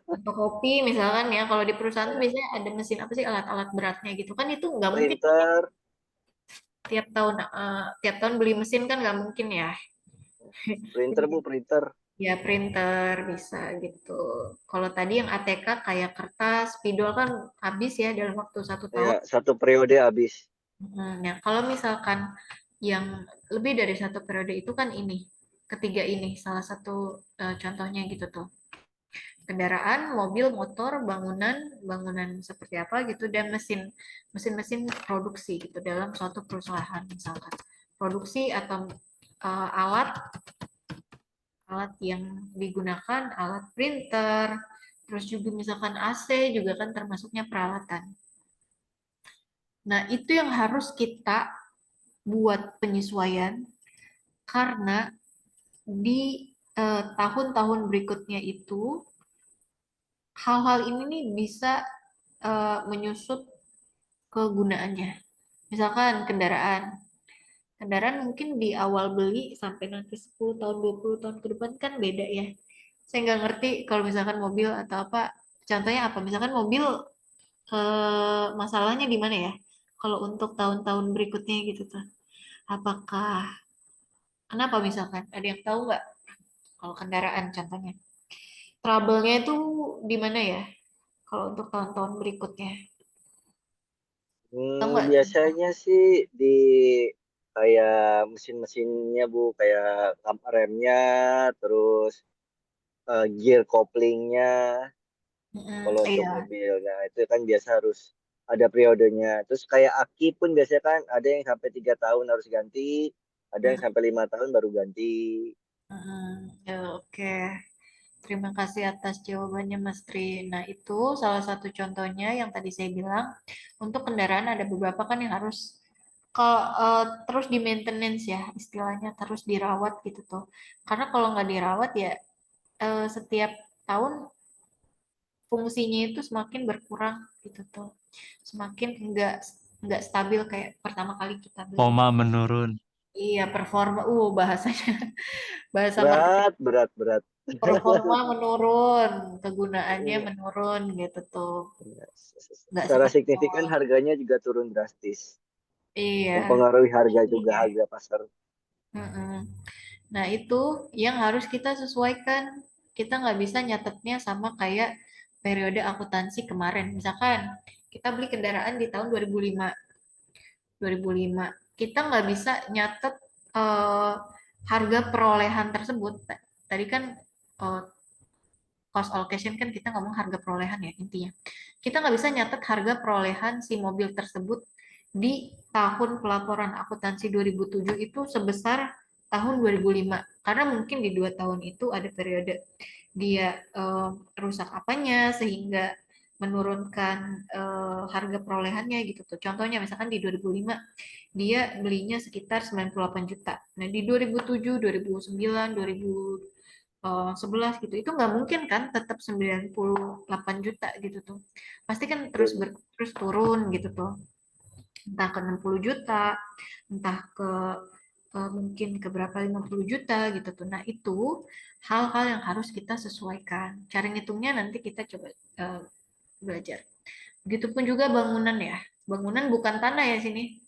fotokopi misalkan ya, kalau di perusahaan tuh biasanya ada mesin apa sih, alat-alat beratnya gitu kan, itu nggak mungkin Printer, tiap tahun beli mesin kan nggak mungkin ya. printer Bu, printer. Ya printer bisa gitu. Kalau tadi yang ATK kayak kertas, spidol kan habis ya dalam waktu 1 tahun. Ya, satu periode habis. Nah, kalau misalkan yang lebih dari satu periode itu kan ini, ketiga ini salah satu contohnya gitu tuh. Kendaraan, mobil, motor, bangunan seperti apa gitu, dan mesin produksi gitu dalam suatu perusahaan misalkan. Produksi atau alat yang digunakan, alat printer, terus juga misalkan AC juga kan termasuknya peralatan. Nah, itu yang harus kita buat penyesuaian karena di tahun-tahun berikutnya itu hal-hal ini nih bisa menyusut kegunaannya. Misalkan kendaraan mungkin di awal beli sampai nanti 10 tahun, 20 tahun ke depan kan beda ya. Saya nggak ngerti kalau misalkan mobil atau apa, contohnya apa, misalkan mobil masalahnya di mana ya? Kalau untuk tahun-tahun berikutnya gitu tuh. Apakah, kenapa misalkan? Ada yang tahu nggak? Kalau kendaraan contohnya. Trouble-nya itu di mana ya? Kalau untuk tahun-tahun berikutnya. Tahu nggak? Biasanya sih di kayak mesin-mesinnya Bu, kayak remnya, terus gear couplingnya. Kalau untuk Iya. mobil, nah itu kan biasa harus ada periodenya. Terus kayak aki pun biasanya kan ada yang sampai 3 tahun harus ganti, ada yang sampai 5 tahun baru ganti. Ya, oke. Terima kasih atas jawabannya Mas Tri. Nah, itu salah satu contohnya yang tadi saya bilang. Untuk kendaraan ada beberapa kan yang harus terus di maintenance ya, istilahnya terus dirawat gitu tuh. Karena kalau nggak dirawat ya setiap tahun fungsinya itu semakin berkurang gitu tuh. Semakin nggak stabil kayak pertama kali kita beli. Koma menurun. Iya, performa, bahasanya bahasa marketing, Berat. performa menurun, kegunaannya menurun gitu tuh. Nggak Secara seperti signifikan awal. harganya juga turun drastis. Iya. Mempengaruhi harga juga, Iya. harga pasar. Mm-mm. Nah, itu yang harus kita sesuaikan. Kita nggak bisa nyatetnya sama kayak periode akuntansi kemarin. Misalkan kita beli kendaraan di tahun 2005. Kita nggak bisa nyatet eh, harga perolehan tersebut. Tadi kan eh, cost allocation kan kita ngomong harga perolehan ya intinya. Kita nggak bisa nyatet harga perolehan si mobil tersebut di tahun pelaporan akuntansi 2007 itu sebesar tahun 2005. Karena mungkin di 2 tahun itu ada periode dia rusak apanya sehingga menurunkan harga perolehannya gitu tuh. Contohnya misalkan di 2005 dia belinya sekitar 98 juta. Nah, di 2007, 2009, 2011 gitu. Itu nggak mungkin kan tetap 98 juta gitu tuh. Pasti kan terus turun gitu tuh. Entah ke 60 juta, entah ke mungkin ke berapa 50 juta gitu tuh. Nah, itu hal-hal yang harus kita sesuaikan. Cara ngitungnya nanti kita coba belajar. Begitupun juga bangunan ya. Bangunan bukan tanah ya sini.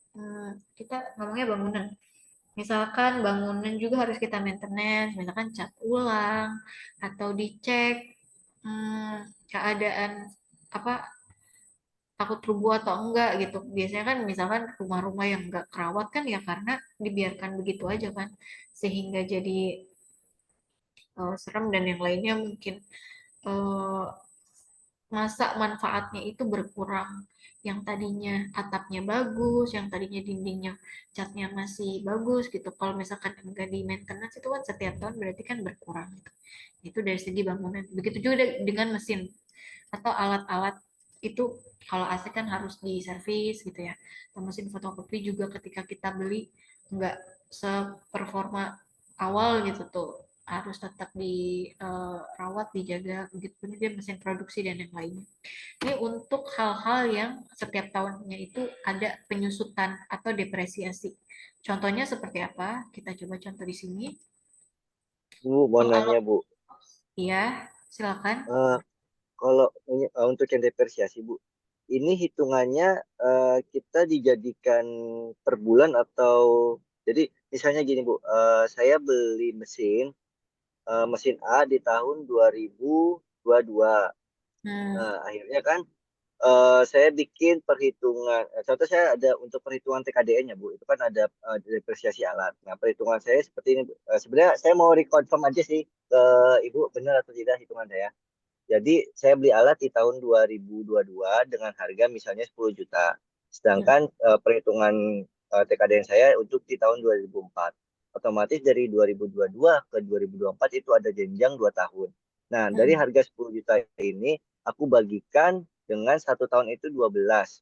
Kita ngomongnya bangunan. Misalkan bangunan juga harus kita maintenance, misalkan cat ulang atau dicek keadaan apa takut rubuh atau enggak gitu. Biasanya kan misalkan rumah-rumah yang enggak kerawat kan ya karena dibiarkan begitu aja kan sehingga jadi serem dan yang lainnya mungkin eh, masa manfaatnya itu berkurang. Yang tadinya atapnya bagus, yang tadinya dindingnya catnya masih bagus gitu. Kalau misalkan enggak di maintenance itu kan setiap tahun berarti kan berkurang gitu. Itu dari segi bangunan. Begitu juga dengan mesin atau alat-alat itu kalau AC kan harus diservis gitu ya. Atau mesin fotokopi juga ketika kita beli enggak seperforma awal gitu tuh harus tetap dirawat, dijaga, begitu dia mesin produksi dan yang lainnya. Ini untuk hal-hal yang setiap tahunnya itu ada penyusutan atau depresiasi. Contohnya seperti apa? Kita coba contoh di sini. Bu, mau nanya Bu. Iya, silakan. Kalau untuk yang depresiasi Bu, ini hitungannya kita dijadikan per bulan atau jadi misalnya gini Bu, saya beli mesin A di tahun 2022. Nah, akhirnya kan saya bikin perhitungan. Contoh saya ada untuk perhitungan TKDN ya Bu, itu kan ada depresiasi alat. Nah, perhitungan saya seperti ini Bu. Sebenarnya saya mau reconfirm aja sih ke Ibu benar atau tidak hitungan saya. Jadi saya beli alat di tahun 2022 dengan harga misalnya 10 juta. Sedangkan perhitungan TKDN saya untuk di tahun 2004. Otomatis dari 2022 ke 2024 itu ada jenjang 2 tahun. Nah, dari harga 10 juta ini aku bagikan dengan 1 tahun itu 12.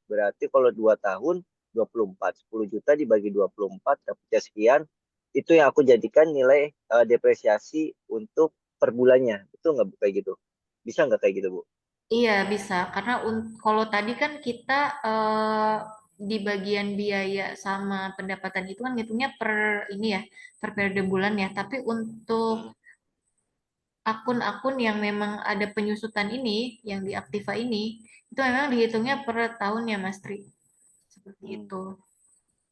Berarti kalau 2 tahun 24. 10 juta dibagi 24 dapatnya sekian. Itu yang aku jadikan nilai depresiasi untuk per bulannya. Itu nggak kayak gitu? Bisa nggak kayak gitu, Bu? Iya, bisa. Karena kalau tadi kan kita di bagian biaya sama pendapatan itu kan ngitungnya per ini ya, per periode bulan ya. Tapi untuk akun-akun yang memang ada penyusutan ini, yang di Aktiva ini, itu memang dihitungnya per tahun ya, Mas Tri. Seperti itu.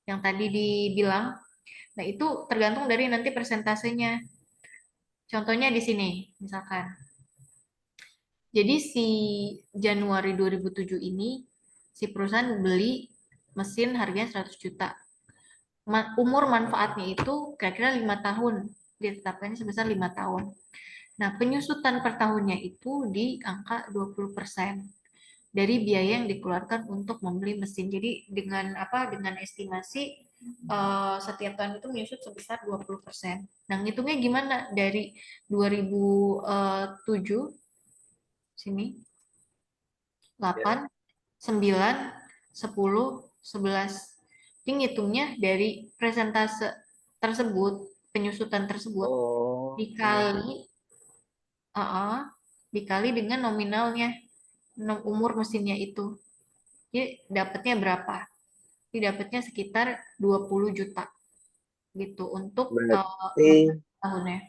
Yang tadi dibilang. Nah, itu tergantung dari nanti persentasenya. Contohnya di sini, misalkan. Jadi si Januari 2007 ini si perusahaan beli mesin harganya 100 juta. Umur manfaatnya itu kira-kira 5 tahun. Ditetapkan sebesar 5 tahun. Nah, penyusutan per tahunnya itu di angka 20% dari biaya yang dikeluarkan untuk membeli mesin. Jadi dengan apa? Dengan estimasi setiap tahun itu menyusut sebesar 20%. Nah, ngitungnya gimana? Dari 2007 sini 8, 9, 10, 11. Ini ngitungnya dari presentase tersebut, penyusutan tersebut dikali dikali dengan nominalnya umur mesinnya itu. Jadi dapatnya berapa? Jadi dapatnya sekitar 20 juta gitu untuk tahunnya.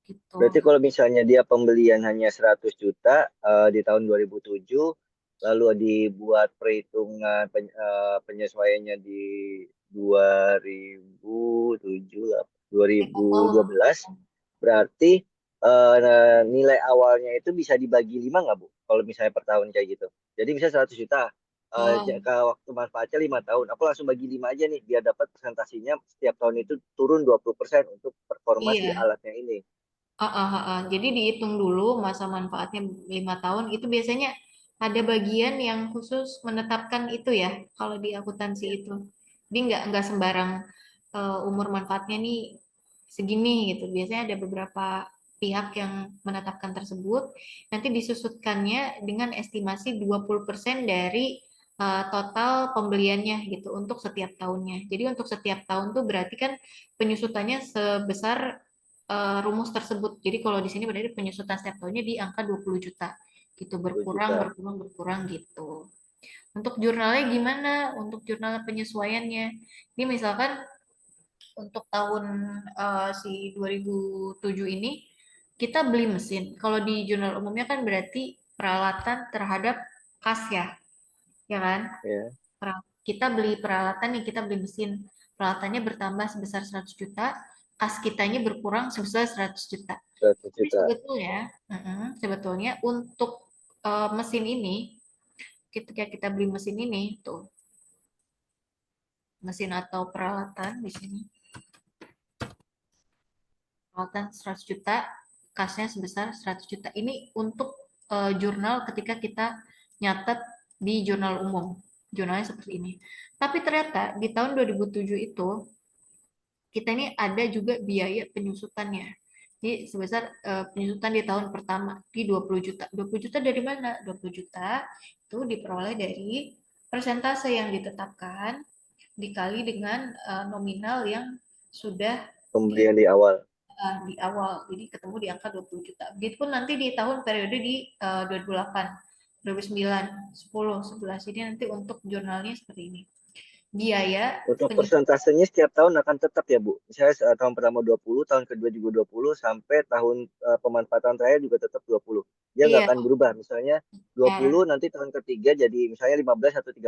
Gitu. Berarti kalau misalnya dia pembelian hanya 100 juta di tahun 2007, lalu dibuat perhitungan penyesuaiannya di 2007, 2012, tahun. berarti nilai awalnya itu bisa dibagi 5 nggak Bu? Kalau misalnya per tahun kayak gitu. Jadi misalnya 100 juta, jangka waktu manfaatnya 5 tahun. Aku langsung bagi 5 aja nih, biar dapat presentasinya setiap tahun itu turun 20% untuk performa si Iya. alatnya ini. Jadi dihitung dulu masa manfaatnya 5 tahun. Itu biasanya ada bagian yang khusus menetapkan itu ya, kalau di akuntansi itu. Jadi nggak sembarang umur manfaatnya nih segini gitu. Biasanya ada beberapa pihak yang menetapkan tersebut. Nanti disusutkannya dengan estimasi 20% dari total pembeliannya gitu untuk setiap tahunnya. Jadi untuk setiap tahun tuh berarti kan penyusutannya sebesar rumus tersebut. Jadi kalau di sini berarti penyusutan setiap tahunnya di angka 20 juta. Gitu 20 berkurang, juta. berkurang gitu. Untuk jurnalnya gimana? Untuk jurnal penyesuaiannya. Ini misalkan untuk tahun si 2007 ini kita beli mesin. Kalau di jurnal umumnya kan berarti peralatan terhadap kas ya kan? Ya, Kita beli peralatan nih, kita beli mesin. Peralatannya bertambah sebesar 100 juta, kas kitanya berkurang sebesar 100 juta. 100 Tapi juta. sebetulnya untuk mesin ini, ketika kita beli mesin ini, tuh mesin atau peralatan di sini, peralatan 100 juta, kasnya sebesar 100 juta. Ini untuk jurnal ketika kita nyatet di jurnal umum. Jurnalnya seperti ini. Tapi ternyata di tahun 2007 itu, kita ini ada juga biaya penyusutannya. Jadi sebesar penyusutan di tahun pertama di 20 juta. 20 juta dari mana? 20 juta itu diperoleh dari persentase yang ditetapkan dikali dengan nominal yang sudah Pembelian di awal. di awal. Jadi ketemu di angka 20 juta. Begitupun nanti di tahun periode di 2008, 2009, 10, 11. Jadi nanti untuk jurnalnya seperti ini. Biaya Untuk penyusutan persentasenya setiap tahun akan tetap ya Bu. Misalnya tahun pertama 20, tahun kedua juga 20, sampai tahun pemanfaatan terakhir juga tetap 20. Dia nggak iya, akan berubah. Misalnya ya, 20 nanti tahun ketiga jadi misalnya 15 atau 30,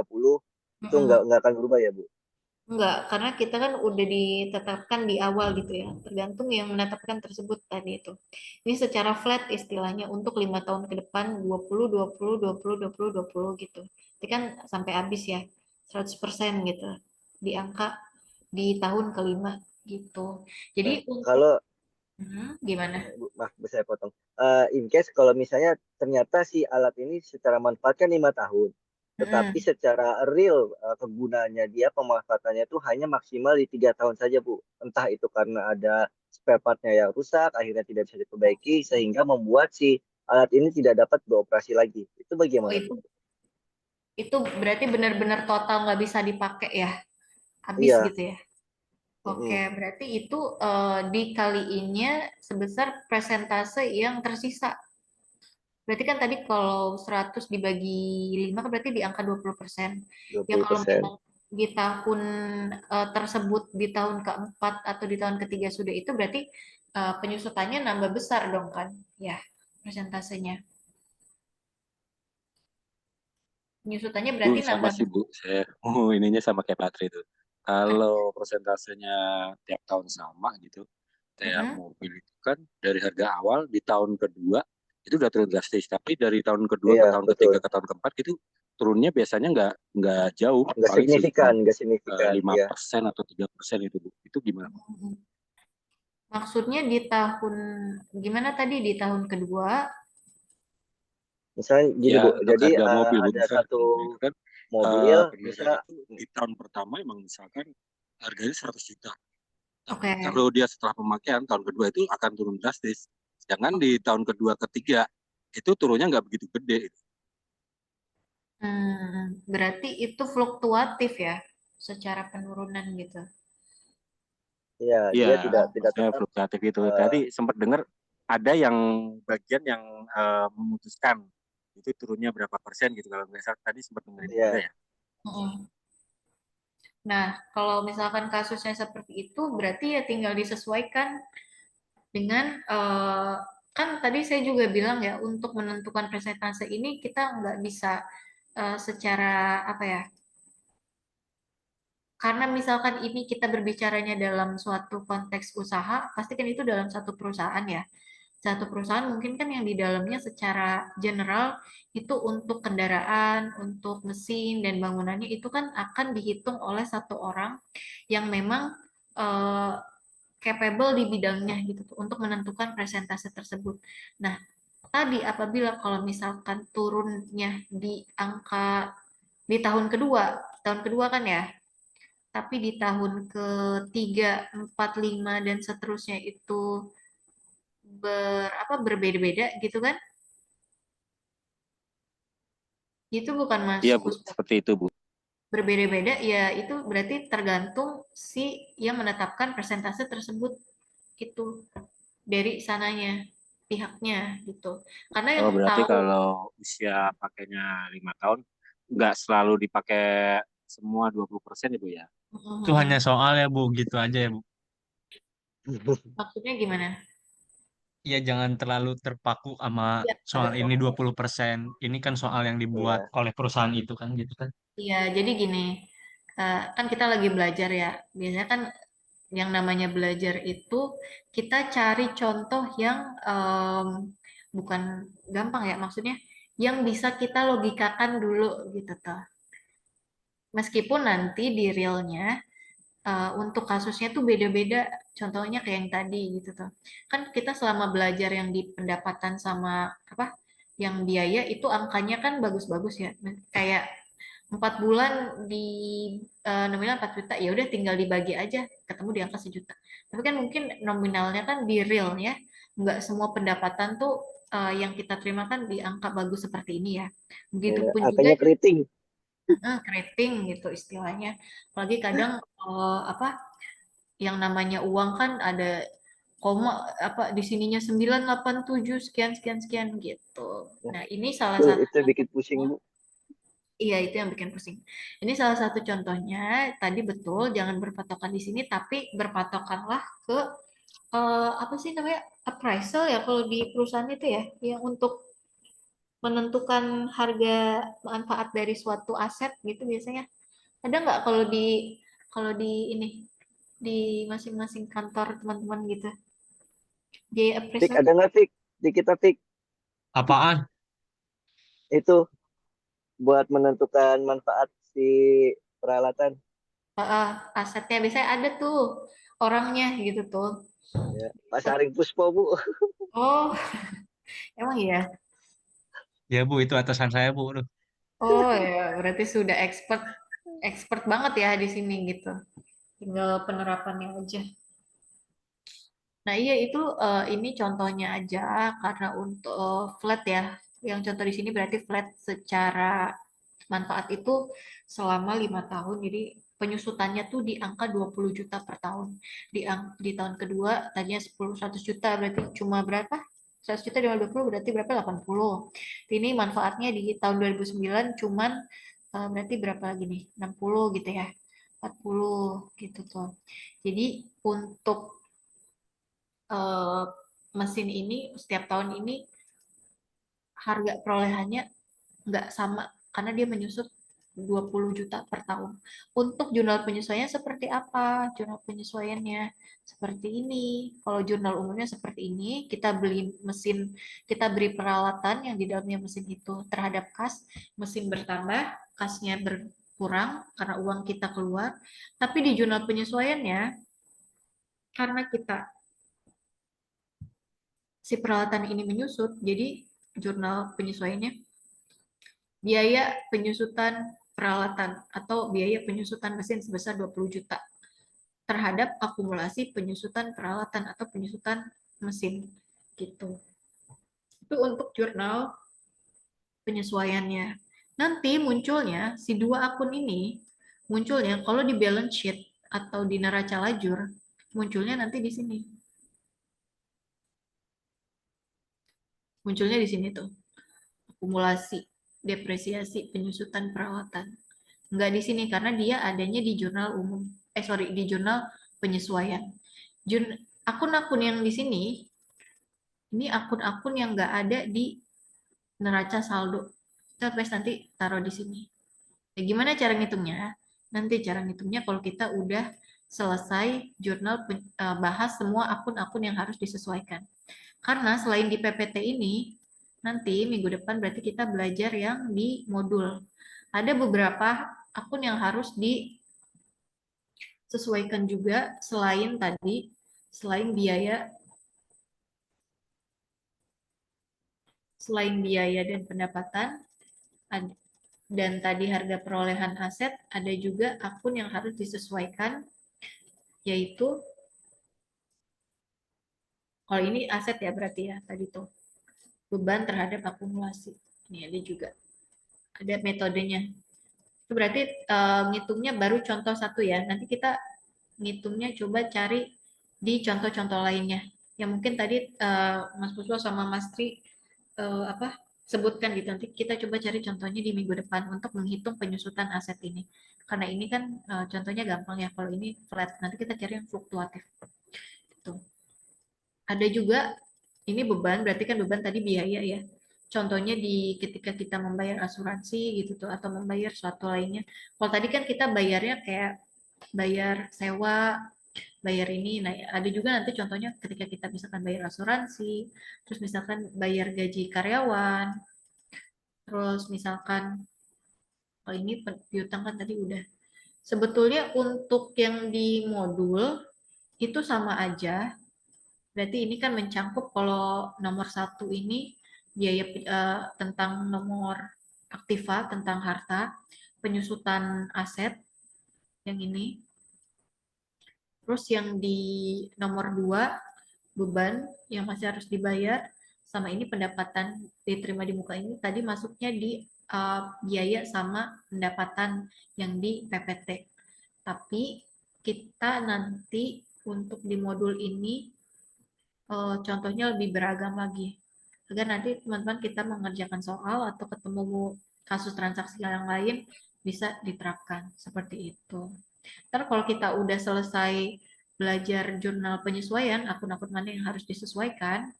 itu mm-mm. nggak akan berubah ya Bu. Enggak, karena kita kan udah ditetapkan di awal gitu ya, tergantung yang menetapkan tersebut tadi itu. Ini secara flat istilahnya untuk 5 tahun ke depan 20, 20, 20, 20, 20 gitu. Itu kan sampai habis ya, 100% gitu. Di angka di tahun kelima gitu. Nah, Jadi untuk kalau gimana? maaf saya potong. In case kalau misalnya ternyata si alat ini secara manfaat kan 5 tahun, tetapi Mm-mm. secara real kegunaannya dia pemanfaatannya itu hanya maksimal di 3 tahun saja Bu. Entah itu karena ada spare partnya yang rusak, akhirnya tidak bisa diperbaiki sehingga membuat si alat ini tidak dapat beroperasi lagi. Itu Oh, bagaimana Bu? itu berarti benar-benar total nggak bisa dipakai ya, habis Iya. gitu ya. Oke, Mm-mm. berarti itu dikaliinnya sebesar persentase yang tersisa. Berarti kan tadi kalau 100 dibagi 5 kan berarti di angka 20%. Ya kalau 20%. memang di tahun tersebut di tahun keempat atau di tahun ketiga sudah itu berarti penyusutannya nambah besar dong kan? Ya, persentasenya. Penyusutannya berarti Sama nambah. sih Bu, saya ininya sama kayak Patri itu. Kalau persentasenya tiap tahun sama gitu, kayak Mm-mm. mobil itu kan dari harga awal di tahun kedua itu udah turun drastis, tapi dari tahun kedua ke Iya, tahun betul. ketiga ke tahun keempat itu turunnya biasanya nggak jauh, Nggak paling signifikan, cuma nggak signifikan. Iya. 5% atau 3% itu Bu. Itu gimana? Maksudnya di tahun gimana tadi di tahun kedua? Misalnya gini Ya Bu, untuk jadi harga mobil Bu, ada misalnya satu mobil itu kan mobil, kendaraan misal itu di tahun pertama emang misalkan harganya 100 juta. Tapi Oke. kalau dia setelah pemakaian tahun kedua itu akan turun drastis. Jangan di tahun kedua ketiga itu turunnya nggak begitu gede. Berarti itu fluktuatif ya, secara penurunan gitu. ya Iya, dia tidak maksudnya tetap. fluktuatif itu. eh, Tadi sempat dengar ada yang bagian yang memutuskan itu turunnya berapa persen gitu. Kalau nggak salah tadi sempat dengerin juga ya ya. Mm. Nah, kalau misalkan kasusnya seperti itu, berarti ya tinggal disesuaikan dengan kan tadi saya juga bilang ya, untuk menentukan persentase ini kita nggak bisa secara apa ya, karena misalkan ini kita berbicaranya dalam suatu konteks usaha, pasti kan itu dalam satu perusahaan ya. Satu perusahaan mungkin kan yang di dalamnya secara general itu untuk kendaraan, untuk mesin dan bangunannya itu kan akan dihitung oleh satu orang yang memang capable di bidangnya gitu tuh, untuk menentukan presentase tersebut. Nah, tadi apabila kalau misalkan turunnya di angka di tahun kedua kan ya, tapi di tahun ketiga, 4, 5 dan seterusnya itu berbeda-beda gitu kan? Itu bukan Iya masuk Bu, seperti itu Bu. berbeda-beda ya itu berarti tergantung si yang menetapkan persentase tersebut itu dari sananya pihaknya gitu. Karena yang Oh, berarti tahu kalau usia pakainya 5 tahun, nggak selalu dipakai semua 20% ya Bu ya? Itu hanya soal ya Bu, gitu aja ya Bu. maksudnya gimana? Ya jangan terlalu terpaku sama Iya, soal betul. ini 20%. Ini kan soal yang dibuat Iya. oleh perusahaan itu kan gitu kan. Iya, jadi gini, kan kita lagi belajar ya. Biasanya kan yang namanya belajar itu kita cari contoh yang bukan gampang ya, maksudnya yang bisa kita logikakan dulu gitu toh. Meskipun nanti di realnya untuk kasusnya tuh beda-beda. Contohnya kayak yang tadi gitu tuh. Kan kita selama belajar yang di pendapatan sama apa yang biaya itu angkanya kan bagus-bagus ya. Kayak 4 bulan di nominal 4 juta ya udah tinggal dibagi aja ketemu di angka 1 juta. Tapi kan mungkin nominalnya kan di real ya. Nggak semua pendapatan tuh yang kita terima kan di angka bagus seperti ini ya. Begitupun juga Angkanya keriting. keriting gitu istilahnya. Apalagi kadang apa yang namanya uang kan ada koma apa di sininya 987 sekian sekian sekian gitu. Nah, ini salah satu Itu bikin pusing Bu. iya itu yang bikin pusing. Ini salah satu contohnya tadi betul jangan berpatokan di sini tapi berpatokanlah ke apa sih namanya appraisal ya kalau di perusahaan itu ya yang untuk menentukan harga manfaat dari suatu aset gitu biasanya. Ada nggak kalau di ini di masing-masing kantor teman-teman gitu? Biaya Fik, appraisal ada nggak Fik? Di kita Fik, Apaan? itu buat menentukan manfaat si peralatan. asetnya biasanya ada tuh orangnya gitu tuh. Ya. Pak Saring Puspo Bu. Oh, emang ya? Ya Bu, itu atasan saya Bu. Aduh. Oh ya, berarti sudah expert expert banget ya di sini gitu. Tinggal penerapannya aja. Nah, iya itu ini contohnya aja karena untuk flat ya. Yang contoh di sini berarti flat secara manfaat itu selama 5 tahun. Jadi penyusutannya tuh di angka 20 juta per tahun. Di tahun kedua tadinya 100 juta berarti cuma berapa? 100 juta dengan 20 berarti berapa? 80. Ini manfaatnya di tahun 2009 cuman berarti berapa lagi nih? 60 gitu ya. 40 gitu tuh. Jadi untuk eh, mesin ini setiap tahun ini harga perolehannya nggak sama karena dia menyusut 20 juta per tahun. Untuk jurnal penyesuaiannya seperti apa? Jurnal penyesuaiannya seperti ini. Kalau jurnal umumnya seperti ini, kita beli mesin, kita beri peralatan yang di dalamnya mesin itu terhadap kas, mesin bertambah, kasnya berkurang karena uang kita keluar. Tapi di jurnal penyesuaiannya, karena kita si peralatan ini menyusut, jadi jurnal penyesuaiannya biaya penyusutan peralatan atau biaya penyusutan mesin sebesar 20 juta terhadap akumulasi penyusutan peralatan atau penyusutan mesin gitu. Itu untuk jurnal penyesuaiannya. Nanti munculnya si dua akun ini munculnya kalau di balance sheet atau di neraca lajur munculnya nanti di sini. Munculnya di sini tuh. Akumulasi, depresiasi, penyusutan peralatan. Enggak di sini karena dia adanya di jurnal umum. Di jurnal penyesuaian. Akun-akun yang di sini, ini akun-akun yang enggak ada di neraca saldo. Kita nanti taruh di sini. Nah, gimana cara ngitungnya? nanti cara ngitungnya kalau kita udah selesai bahas semua akun-akun yang harus disesuaikan. Karena selain di PPT ini, nanti minggu depan berarti kita belajar yang di modul. Ada beberapa akun yang harus disesuaikan juga selain biaya dan pendapatan, dan tadi harga perolehan aset, ada juga akun yang harus disesuaikan, yaitu kalau ini aset ya berarti ya tadi tuh beban terhadap akumulasi. Ini ada juga, ada metodenya. Itu berarti ngitungnya baru contoh satu ya. Nanti kita ngitungnya coba cari di contoh-contoh lainnya. Yang mungkin tadi Mas Puswa sama Mas Tri sebutkan gitu. Nanti kita coba cari contohnya di minggu depan untuk menghitung penyusutan aset ini. Karena ini kan contohnya gampang ya. Kalau ini flat, nanti kita cari yang fluktuatif. Gitu. Ada juga ini beban, berarti kan beban tadi biaya ya. Contohnya ketika kita membayar asuransi gitu tuh atau membayar suatu lainnya. Kalau tadi kan kita bayarnya kayak bayar sewa, bayar ini. Nah, ada juga nanti contohnya ketika kita misalkan bayar asuransi, terus misalkan bayar gaji karyawan, terus misalkan kalau ini piutang kan tadi udah. Sebetulnya untuk yang di modul itu sama aja. Berarti ini kan mencangkup kalau nomor 1 ini biaya tentang nomor aktiva, tentang harta, penyusutan aset, yang ini. Terus yang di nomor 2, beban yang masih harus dibayar, sama ini pendapatan diterima di muka ini, tadi masuknya di biaya sama pendapatan yang di PPT. Tapi kita nanti untuk di modul ini contohnya lebih beragam lagi agar nanti teman-teman kita mengerjakan soal atau ketemu kasus transaksi yang lain bisa diterapkan seperti itu. Ntar kalau kita udah selesai belajar jurnal penyesuaian, akun-akun mana yang harus disesuaikan,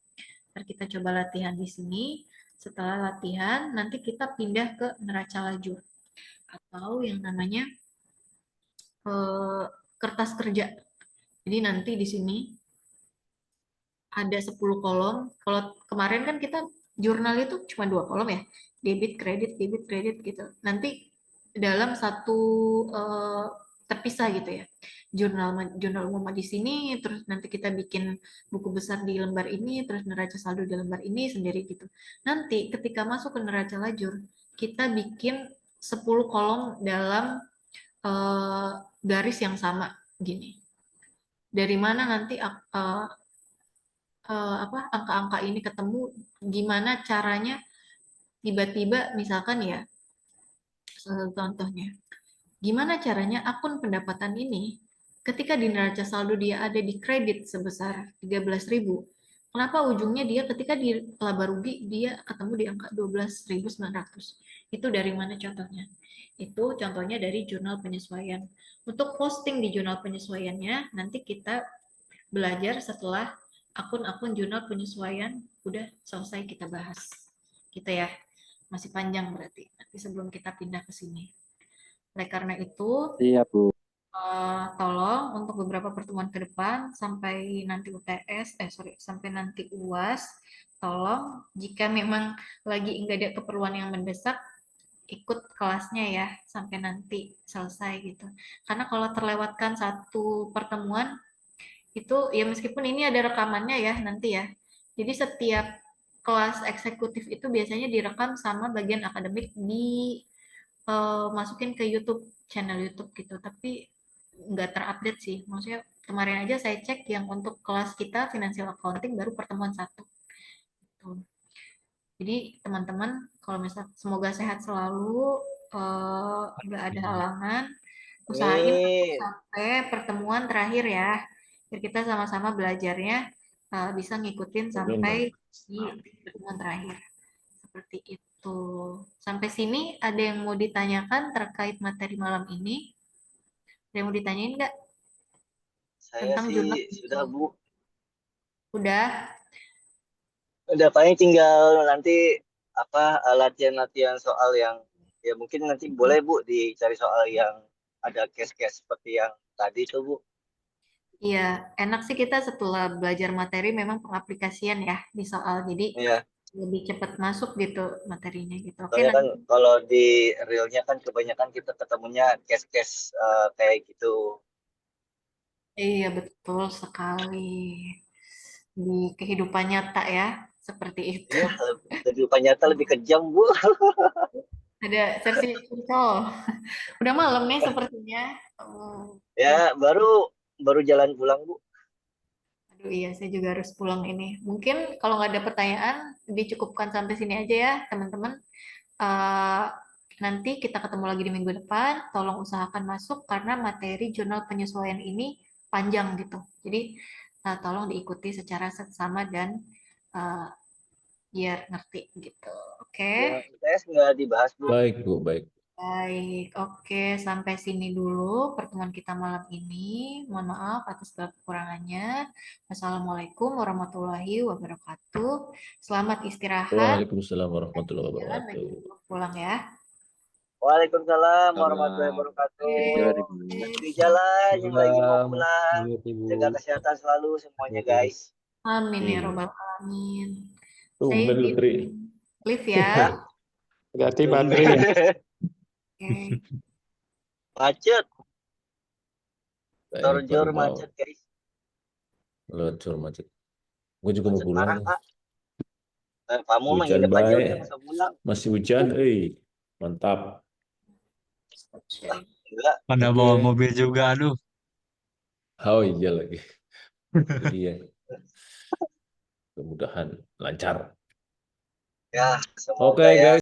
ntar kita coba latihan di sini. Setelah latihan, nanti kita pindah ke neraca lajur atau yang namanya kertas kerja. Jadi nanti di sini ada 10 kolom. Kalau kemarin kan kita jurnal itu cuma 2 kolom ya. Debit, kredit gitu. Nanti dalam satu terpisah gitu ya. Jurnal umum di sini, terus nanti kita bikin buku besar di lembar ini, terus neraca saldo di lembar ini sendiri gitu. Nanti ketika masuk ke neraca lajur, kita bikin 10 kolom dalam garis yang sama gini. Dari mana nanti angka-angka ini ketemu, gimana caranya tiba-tiba misalkan ya, contohnya, gimana caranya akun pendapatan ini ketika di neraca saldo dia ada di kredit sebesar 13.000, kenapa ujungnya dia ketika di laba rugi dia ketemu di angka 12.900? Itu dari mana contohnya? Itu contohnya dari jurnal penyesuaian. Untuk posting di jurnal penyesuaiannya nanti kita belajar setelah akun-akun jurnal penyesuaian udah selesai kita bahas. Gitu ya. Masih panjang berarti. Nanti sebelum kita pindah ke sini. Oleh karena itu, Iya, Bu. tolong untuk beberapa pertemuan ke depan sampai nanti sampai nanti UAS, tolong jika memang lagi nggak ada keperluan yang mendesak, ikut kelasnya ya sampai nanti selesai gitu. Karena kalau terlewatkan satu pertemuan itu ya meskipun ini ada rekamannya ya nanti ya. Jadi setiap kelas eksekutif itu biasanya direkam sama bagian akademik masukin ke YouTube, channel YouTube gitu. Tapi nggak terupdate sih. Maksudnya kemarin aja saya cek yang untuk kelas kita financial accounting baru pertemuan 1. Gitu. Jadi teman-teman kalau misal semoga sehat selalu, nggak ada halangan, usahain sampai pertemuan terakhir ya. Biar kita sama-sama belajarnya bisa ngikutin sampai di pertemuan terakhir. Seperti itu. Sampai sini ada yang mau ditanyakan terkait materi malam ini? Ada yang mau ditanyain nggak? Saya Tentang sih jurnal? sudah, Bu. Udah? Udah paling tinggal nanti latihan-latihan soal yang ya mungkin nanti boleh Bu dicari soal yang ada case-case seperti yang tadi tuh Bu. Iya, enak sih kita setelah belajar materi memang pengaplikasian ya di soal. Jadi Iya, lebih cepat masuk gitu materinya gitu. Oke, soalnya kan nanti. kalau di realnya kan kebanyakan kita ketemunya case-case kayak gitu. Iya, betul sekali. Di kehidupan nyata ya, seperti itu. Iya, lebih nyata lebih kejam Bu. Ada versi contoh. Udah malam nih sepertinya. Oh, Ya, baru jalan pulang Bu. aduh iya, saya juga harus pulang ini. Mungkin kalau nggak ada pertanyaan, dicukupkan sampai sini aja ya, teman-teman. Eh, nanti kita ketemu lagi di minggu depan. Tolong usahakan masuk karena materi jurnal penyesuaian ini panjang gitu. Jadi tolong diikuti secara seksama dan eh, biar ngerti gitu. Oke. Yang UTS nggak dibahas Bu. Baik, Bu, baik. Baik, oke, sampai sini dulu pertemuan kita malam ini. Mohon maaf atas segala kekurangannya. Wassalamualaikum warahmatullahi wabarakatuh. Selamat istirahat. Waalaikumsalam warahmatullahi Jalan wabarakatuh. lagi pulang ya. Waalaikumsalam warahmatullahi wabarakatuh. Di jalan yang lagi mau pulang, jaga kesehatan selalu semuanya guys. Amin ya Iya. robbal alamin. Tumben Saya lu, Tri. live ya. Ganti Badri. Oke. Macet, Baik, Torjor baru mau macet guys. lewat Jor macet. Gue juga mau Macet pulang. parah Pak. Kamu mah Hujan nginep aja baik. udah nggak usah pulang. Masih hujan, mantap. Enggak, Pada Oke. bawa mobil juga, aduh. Oh iya lagi. Jadi ya. Kemudahan lancar. ya semoga Oke, ya. guys.